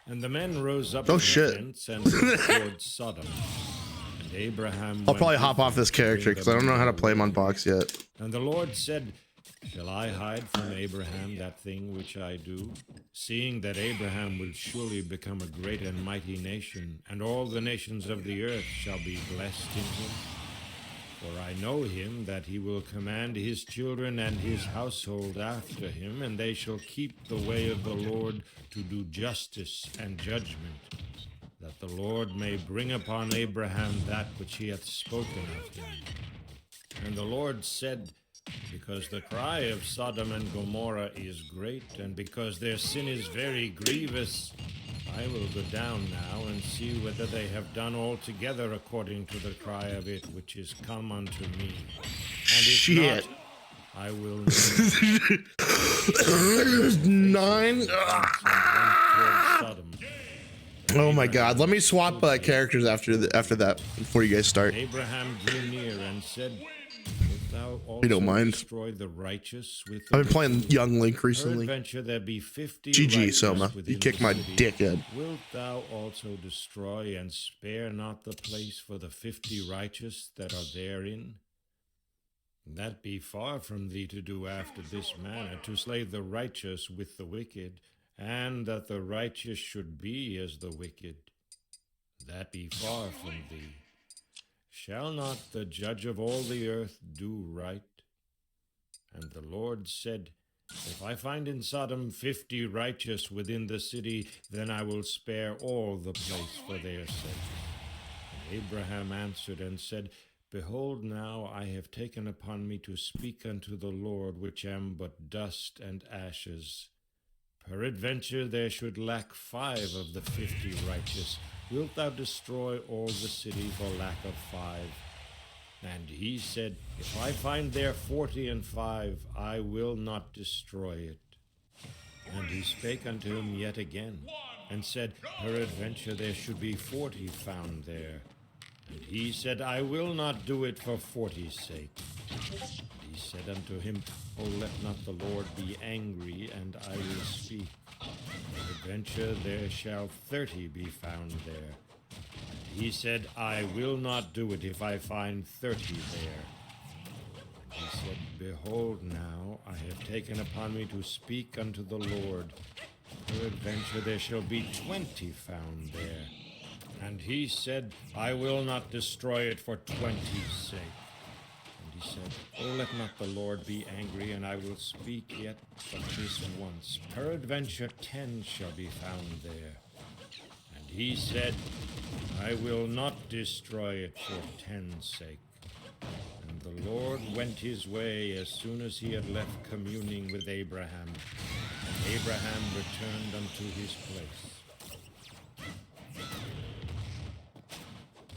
And the men rose up from the tents and went toward Sodom. And Abraham I'll probably hop off this character because I don't know how to play him on box yet. And the Lord said, Shall I hide from Abraham that thing which I do? Seeing that Abraham will surely become a great and mighty nation, and all the nations of the earth shall be blessed in him. For I know him, that he will command his children and his household after him, and they shall keep the way of the Lord to do justice and judgment, that the Lord may bring upon Abraham that which he hath spoken of him. And the Lord said, Because the cry of Sodom and Gomorrah is great, and because their sin is very grievous, I will go down now and see whether they have done altogether according to the cry of it which is come unto me. And if not, I will 9. Sodom. Oh my God! Let me swap characters after that before you guys start. Abraham drew near and said, "Wilt thou You don't also mind. destroy the righteous with the I've been playing wicked? Young Link recently. Peradventure there be 50 GG, righteous Soma. within You kicked the my city. dick in. Wilt thou also destroy and spare not the place for the 50 righteous that are therein? That be far from thee to do after this manner, to slay the righteous with the wicked, and that the righteous should be as the wicked. That be far from thee. Shall not the judge of all the earth do right?" And the Lord said, "If I find in Sodom 50 righteous within the city, then I will spare all the place for their sake." And Abraham answered and said, "Behold, now I have taken upon me to speak unto the Lord, which am but dust and ashes. Peradventure there should lack 5 of the 50 righteous. Wilt thou destroy all the city for lack of 5? And he said, If I find there 40 and 5, I will not destroy it. And he spake unto him yet again, and said, Peradventure there should be 40 found there. And he said, I will not do it for 40's sake. And he said unto him, O let not the Lord be angry, and I will speak. Peradventure there shall 30 be found there. And he said, I will not do it if I find 30 there. And he said, Behold now, I have taken upon me to speak unto the Lord. Peradventure there shall be 20 found there. And he said, I will not destroy it for 20's sake. And he said, O let not the Lord be angry, and I will speak yet but this once. Peradventure 10 shall be found there. And he said, I will not destroy it for 10's sake. And the Lord went his way as soon as he had left communing with Abraham. And Abraham returned unto his place.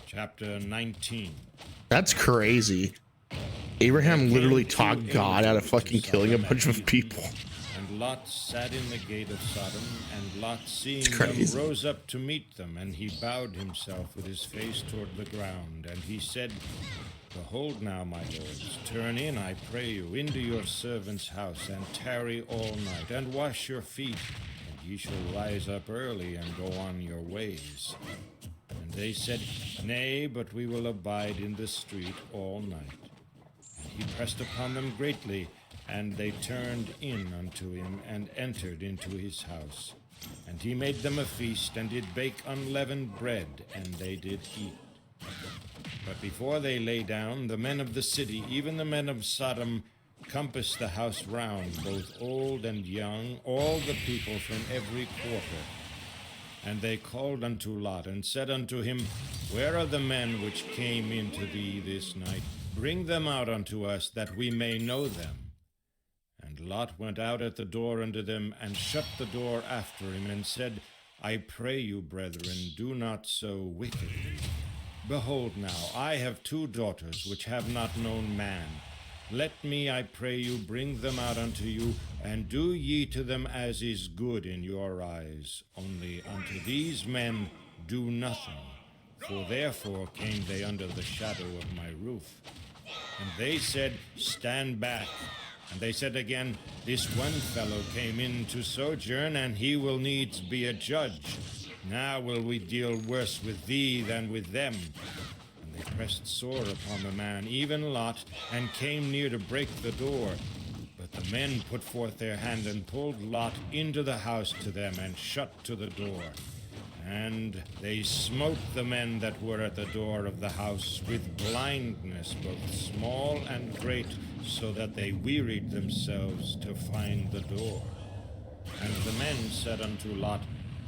Chapter 19. That's crazy. Abraham literally talked God out of fucking killing a bunch of people. And Lot sat in the gate of Sodom, and Lot, seeing them, crazy. rose up to meet them, and he bowed himself with his face toward the ground. And he said, Behold now, my lords, turn in, I pray you, into your servant's house, and tarry all night, and wash your feet, and ye shall rise up early, and go on your ways. And they said, Nay, but we will abide in the street all night. And he pressed upon them greatly, and they turned in unto him, and entered into his house. And he made them a feast, and did bake unleavened bread, and they did eat. But before they lay down, the men of the city, even the men of Sodom, compassed the house round, both old and young, all the people from every quarter. And they called unto Lot, and said unto him, Where are the men which came into thee this night? Bring them out unto us, that we may know them. And Lot went out at the door unto them, and shut the door after him, and said, I pray you, brethren, do not so wickedly. Behold now, I have 2 daughters, which have not known man. Let me, I pray you, bring them out unto you, and do ye to them as is good in your eyes. Only unto these men do nothing, for therefore came they under the shadow of my roof. And they said, Stand back. And they said again, This one fellow came in to sojourn, and he will needs be a judge. Now will we deal worse with thee than with them. They pressed sore upon the man, even Lot, and came near to break the door. But the men put forth their hand and pulled Lot into the house to them, and shut to the door. And they smote the men that were at the door of the house with blindness, both small and great, so that they wearied themselves to find the door. And the men said unto Lot,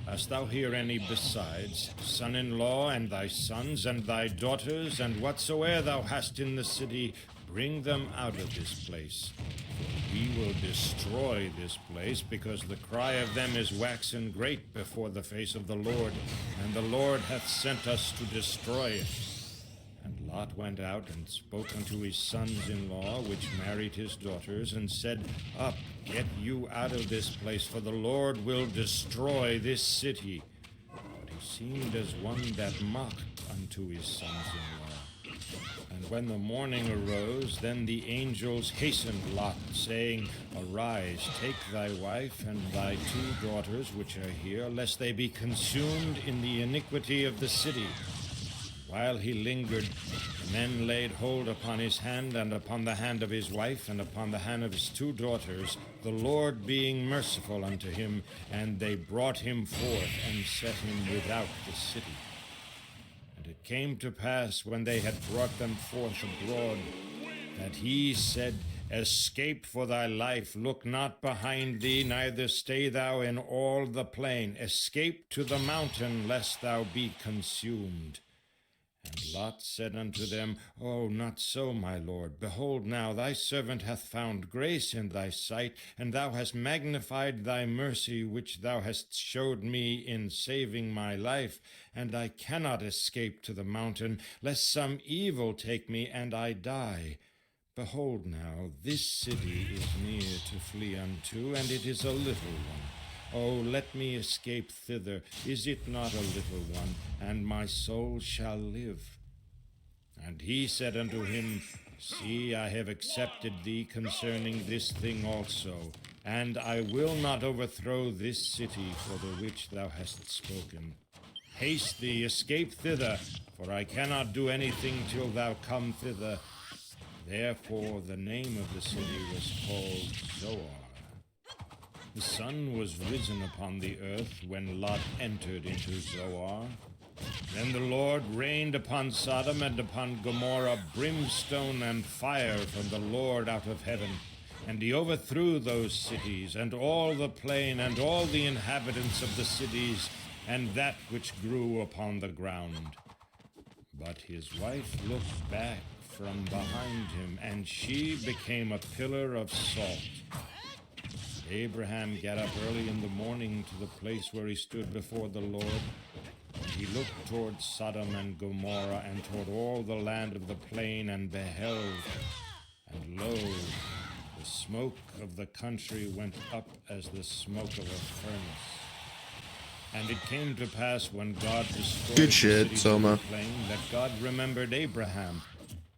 Hast thou here any besides, son-in-law, and thy sons, and thy daughters, and whatsoe'er thou hast in the city, bring them out of this place. For we will destroy this place, because the cry of them is waxen great before the face of the Lord, and the Lord hath sent us to destroy it. And Lot went out and spoke unto his sons-in-law, which married his daughters, and said, Up, get you out of this place, for the Lord will destroy this city. But he seemed as one that mocked unto his sons-in-law. And when the morning arose, then the angels hastened Lot, saying, Arise, take thy wife and thy 2 daughters which are here, lest they be consumed in the iniquity of the city. While he lingered, the men laid hold upon his hand, and upon the hand of his wife, and upon the hand of his 2 daughters, the Lord being merciful unto him, and they brought him forth, and set him without the city. And it came to pass, when they had brought them forth abroad, that he said, Escape for thy life, look not behind thee, neither stay thou in all the plain. Escape to the mountain, lest thou be consumed. And Lot said unto them, Oh, not so, my lord. Behold, now thy servant hath found grace in thy sight, and thou hast magnified thy mercy, which thou hast showed me in saving my life. And I cannot escape to the mountain, lest some evil take me, and I die. Behold, now this city is near to flee unto, and it is a little one. Oh, let me escape thither. Is it not a little one? And my soul shall live. And he said unto him, See, I have accepted thee concerning this thing also, and I will not overthrow this city for the which thou hast spoken. Haste thee, escape thither, for I cannot do anything till thou come thither. Therefore the name of the city was called Zoar. The sun was risen upon the earth when Lot entered into Zoar. Then the Lord rained upon Sodom and upon Gomorrah brimstone and fire from the Lord out of heaven. And he overthrew those cities, and all the plain, and all the inhabitants of the cities, and that which grew upon the ground. But his wife looked back from behind him, and she became a pillar of salt. Abraham got up early in the morning to the place where he stood before the Lord. And he looked toward Sodom and Gomorrah, and toward all the land of the plain, and beheld, and lo, the smoke of the country went up as the smoke of a furnace. And it came to pass, when God destroyed Good the shit, cities Soma. of the plain, that God remembered Abraham,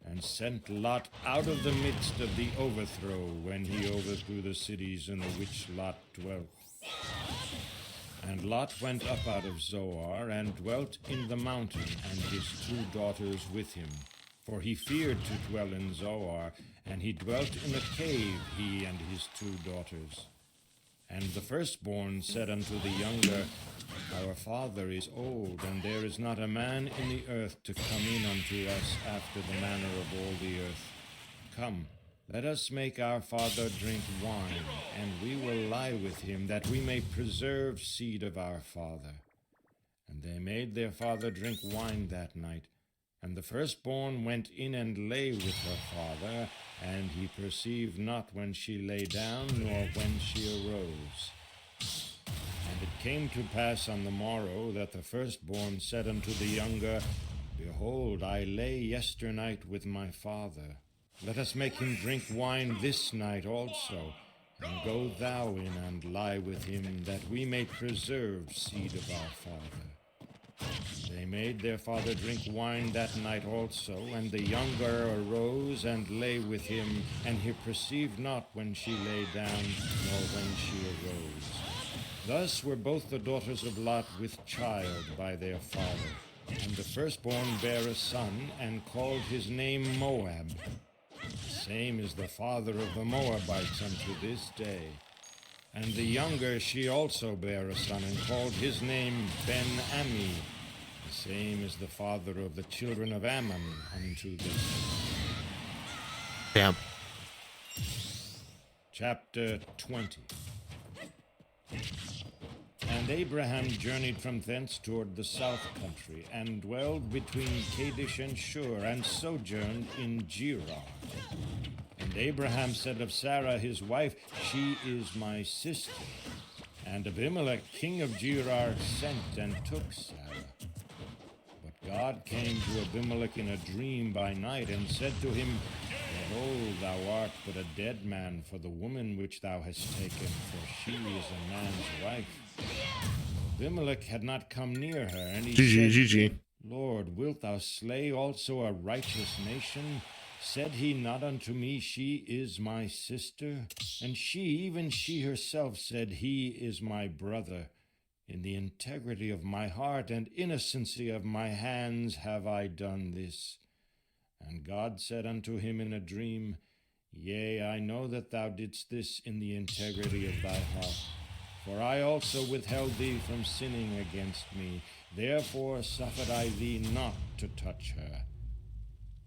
and sent Lot out of the midst of the overthrow, when he overthrew the cities in the which Lot dwelt. And Lot went up out of Zoar, and dwelt in the mountain, and his 2 daughters with him. For he feared to dwell in Zoar, and he dwelt in a cave, he and his 2 daughters. And the firstborn said unto the younger, Our father is old, and there is not a man in the earth to come in unto us after the manner of all the earth. Come, let us make our father drink wine, and we will lie with him, that we may preserve seed of our father. And they made their father drink wine that night. And the firstborn went in and lay with her father, and he perceived not when she lay down, nor when she arose. And it came to pass on the morrow, that the firstborn said unto the younger, Behold, I lay yesternight with my father. Let us make him drink wine this night also, and go thou in and lie with him, that we may preserve seed of our father. They made their father drink wine that night also, and the younger arose and lay with him, and he perceived not when she lay down, nor when she arose. Thus were both the daughters of Lot with child by their father. And the firstborn bare a son, and called his name Moab. The same is the father of the Moabites unto this day. And the younger she also bare a son, and called his name Ben-Ammi. The same is the father of the children of Ammon unto this day. Damn. Chapter 20. And Abraham journeyed from thence toward the south country, and dwelled between Kadesh and Shur, and sojourned in Gerar. And Abraham said of Sarah his wife, She is my sister. And Abimelech king of Gerar sent and took Sarah. But God came to Abimelech in a dream by night and said to him, Behold, thou art but a dead man for the woman which thou hast taken, for she is a man's wife. Abimelech had not come near her, and he said, Lord, wilt thou slay also a righteous nation? Said he not unto me, She is my sister? And she, even she herself, said, He is my brother. In the integrity of my heart and innocency of my hands have I done this. And God said unto him in a dream, Yea, I know that thou didst this in the integrity of thy heart. For I also withheld thee from sinning against me. Therefore suffered I thee not to touch her.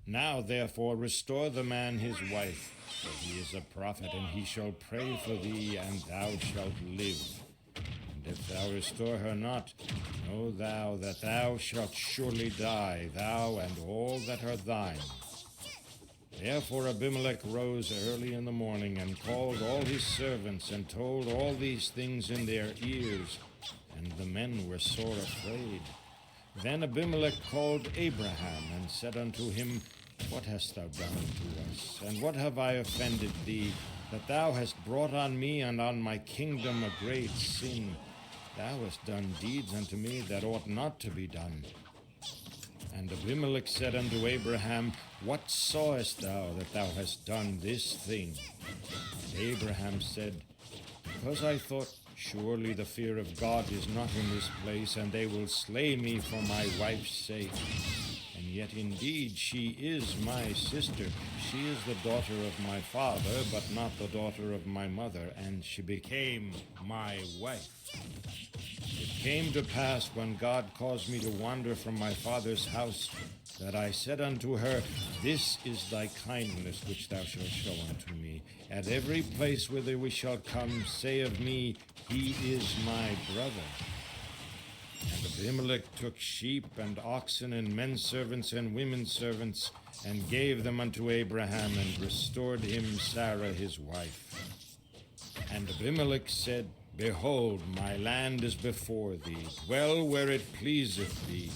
Now therefore restore the man his wife, for he is a prophet, and he shall pray for thee, and thou shalt live. And if thou restore her not, know thou that thou shalt surely die, thou and all that are thine. Therefore Abimelech rose early in the morning, and called all his servants, and told all these things in their ears, and the men were sore afraid. Then Abimelech called Abraham, and said unto him, What hast thou done unto us? And what have I offended thee, that thou hast brought on me and on my kingdom a great sin? Thou hast done deeds unto me that ought not to be done. And Abimelech said unto Abraham, What sawest thou that thou hast done this thing? And Abraham said, Because I thought, Surely the fear of God is not in this place, and they will slay me for my wife's sake. And yet indeed she is my sister. She is the daughter of my father, but not the daughter of my mother, and she became my wife. It came to pass, when God caused me to wander from my father's house, that I said unto her, This is thy kindness which thou shalt show unto me. At every place whither we shall come, say of me, He is my brother. And Abimelech took sheep and oxen and men servants and women servants, and gave them unto Abraham, and restored him Sarah his wife. And Abimelech said, Behold, my land is before thee. Dwell where it pleaseth thee.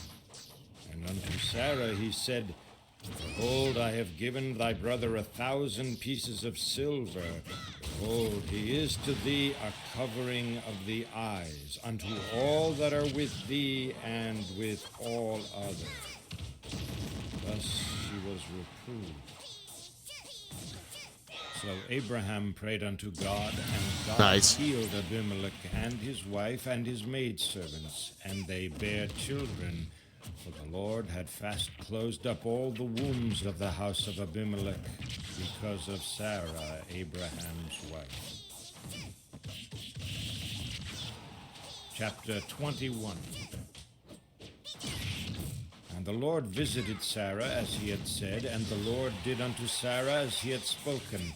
And unto Sarah he said, Behold, I have given thy brother 1,000 pieces of silver. Behold, he is to thee a covering of the eyes, unto all that are with thee and with all others. Thus she was reproved. So Abraham prayed unto God, and God healed Abimelech and his wife and his maidservants, and they bare children. For the Lord had fast closed up all the wombs of the house of Abimelech because of Sarah, Abraham's wife. Chapter 21. And the Lord visited Sarah as he had said, and the Lord did unto Sarah as he had spoken.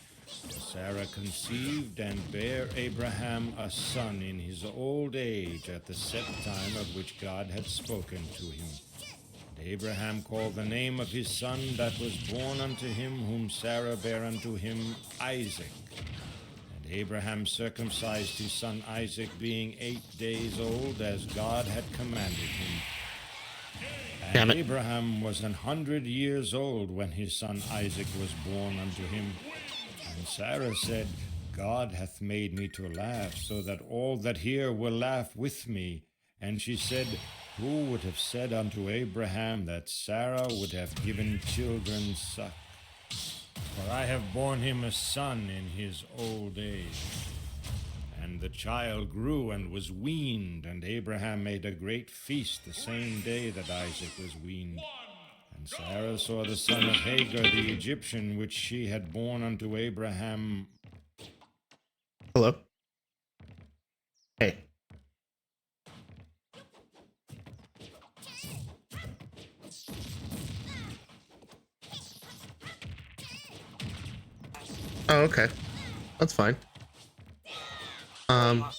Sarah conceived and bare Abraham a son in his old age at the set time of which God had spoken to him. And Abraham called the name of his son that was born unto him, whom Sarah bare unto him, Isaac. And Abraham circumcised his son Isaac, being 8 days old, as God had commanded him. And Abraham was 100 years old when his son Isaac was born unto him. And Sarah said, God hath made me to laugh, so that all that hear will laugh with me. And she said, Who would have said unto Abraham that Sarah would have given children suck? For I have borne him a son in his old age. And the child grew and was weaned, and Abraham made a great feast the same day that Isaac was weaned. And Sarah saw the son of Hagar the Egyptian, which she had borne unto Abraham. Hello. Hey. Oh, okay. That's fine. Want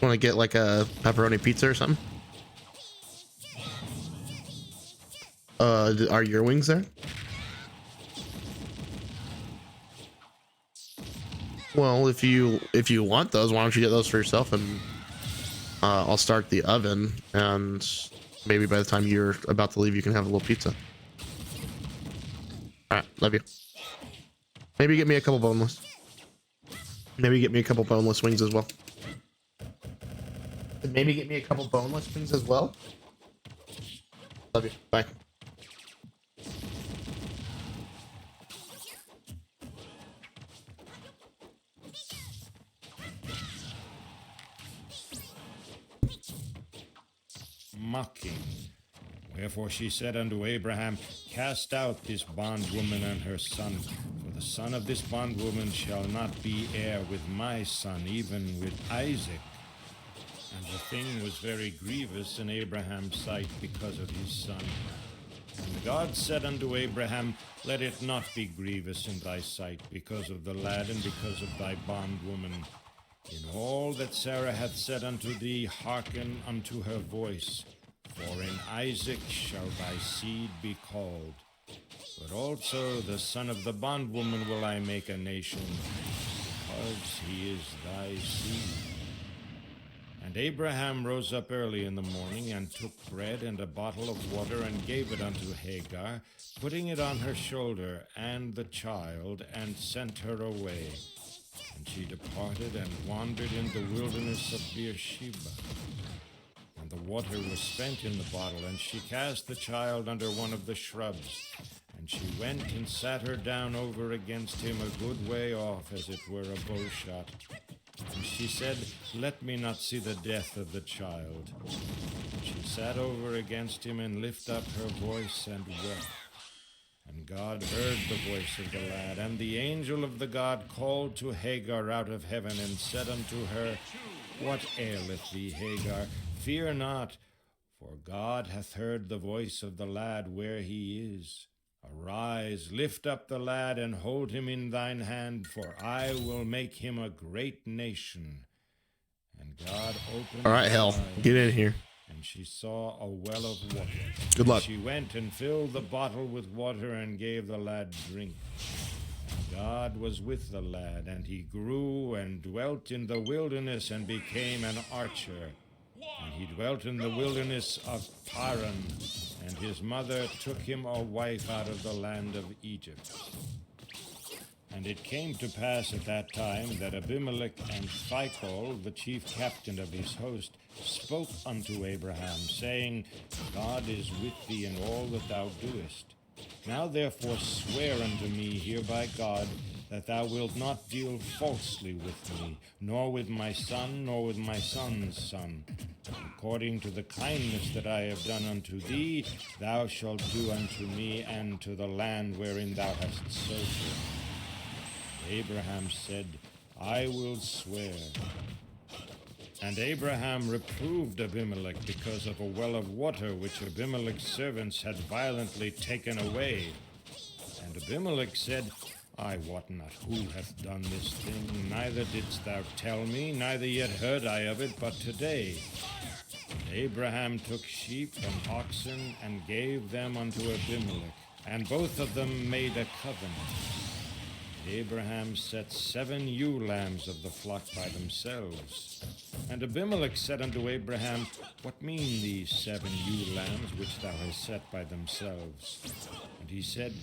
to get like a pepperoni pizza or something? Are your wings there? Well, if you want those, why don't you get those for yourself, and I'll start the oven, and Maybe by the time you're about to leave, you can have a little pizza. All right, love you. Maybe get me a couple boneless. Maybe get me a couple boneless wings as well. Maybe get me a couple boneless wings as well. Love you. Bye. Mocking. Wherefore she said unto Abraham, Cast out this bondwoman and her son, for the son of this bondwoman shall not be heir with my son, even with Isaac. And the thing was very grievous in Abraham's sight because of his son. And God said unto Abraham, Let it not be grievous in thy sight because of the lad and because of thy bondwoman. In all that Sarah hath said unto thee, hearken unto her voice. For in Isaac shall thy seed be called. But also the son of the bondwoman will I make a nation, because he is thy seed. And Abraham rose up early in the morning, and took bread and a bottle of water, and gave it unto Hagar, putting it on her shoulder and the child, and sent her away. And she departed and wandered in the wilderness of Beersheba. And the water was spent in the bottle, and she cast the child under one of the shrubs. And she went and sat her down over against him a good way off, as it were a bow shot. And she said, Let me not see the death of the child. And she sat over against him, and lifted up her voice, and wept. And God heard the voice of the lad. And the angel of the God called to Hagar out of heaven, and said unto her, What aileth thee, Hagar? Fear not, for God hath heard the voice of the lad where he is. Arise, lift up the lad, and hold him in thine hand, for I will make him a great nation. And God opened All right, her hell, eyes, get in here. and she saw a well of water. Good luck. She went and filled the bottle with water, and gave the lad drink. And God was with the lad, and he grew and dwelt in the wilderness, and became an archer. And he dwelt in the wilderness of Paran, and his mother took him a wife out of the land of Egypt. And it came to pass at that time that Abimelech and Phicol, the chief captain of his host, spoke unto Abraham, saying, God is with thee in all that thou doest. Now therefore swear unto me here by God, that thou wilt not deal falsely with me, nor with my son, nor with my son's son. According to the kindness that I have done unto thee, thou shalt do unto me and to the land wherein thou hast sojourned. Abraham said, I will swear. And Abraham reproved Abimelech because of a well of water which Abimelech's servants had violently taken away. And Abimelech said, I wot not who hath done this thing, neither didst thou tell me, neither yet heard I of it, but today. And Abraham took sheep and oxen, and gave them unto Abimelech, and both of them made a covenant. Abraham set 7 ewe lambs of the flock by themselves. And Abimelech said unto Abraham, What mean these 7 ewe lambs which thou hast set by themselves? And he said,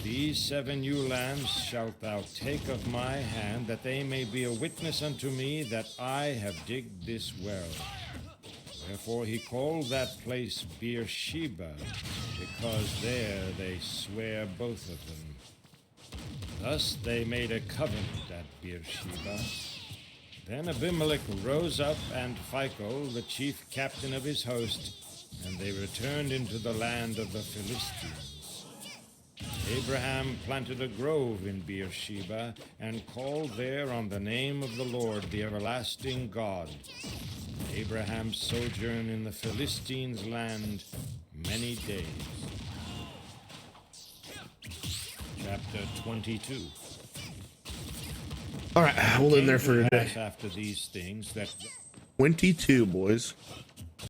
These 7 ewe lambs shalt thou take of my hand, that they may be a witness unto me that I have digged this well. Wherefore he called that place Beersheba, because there they swear both of them. Thus they made a covenant at Beersheba. Then Abimelech rose up, and Phicol, the chief captain of his host, and they returned into the land of the Philistines. Abraham planted a grove in Beersheba, and called there on the name of the Lord, the everlasting God. Abraham sojourned in the Philistines' land many days. Chapter 22. All right, we'll end there for today. After these things, that 22, boys.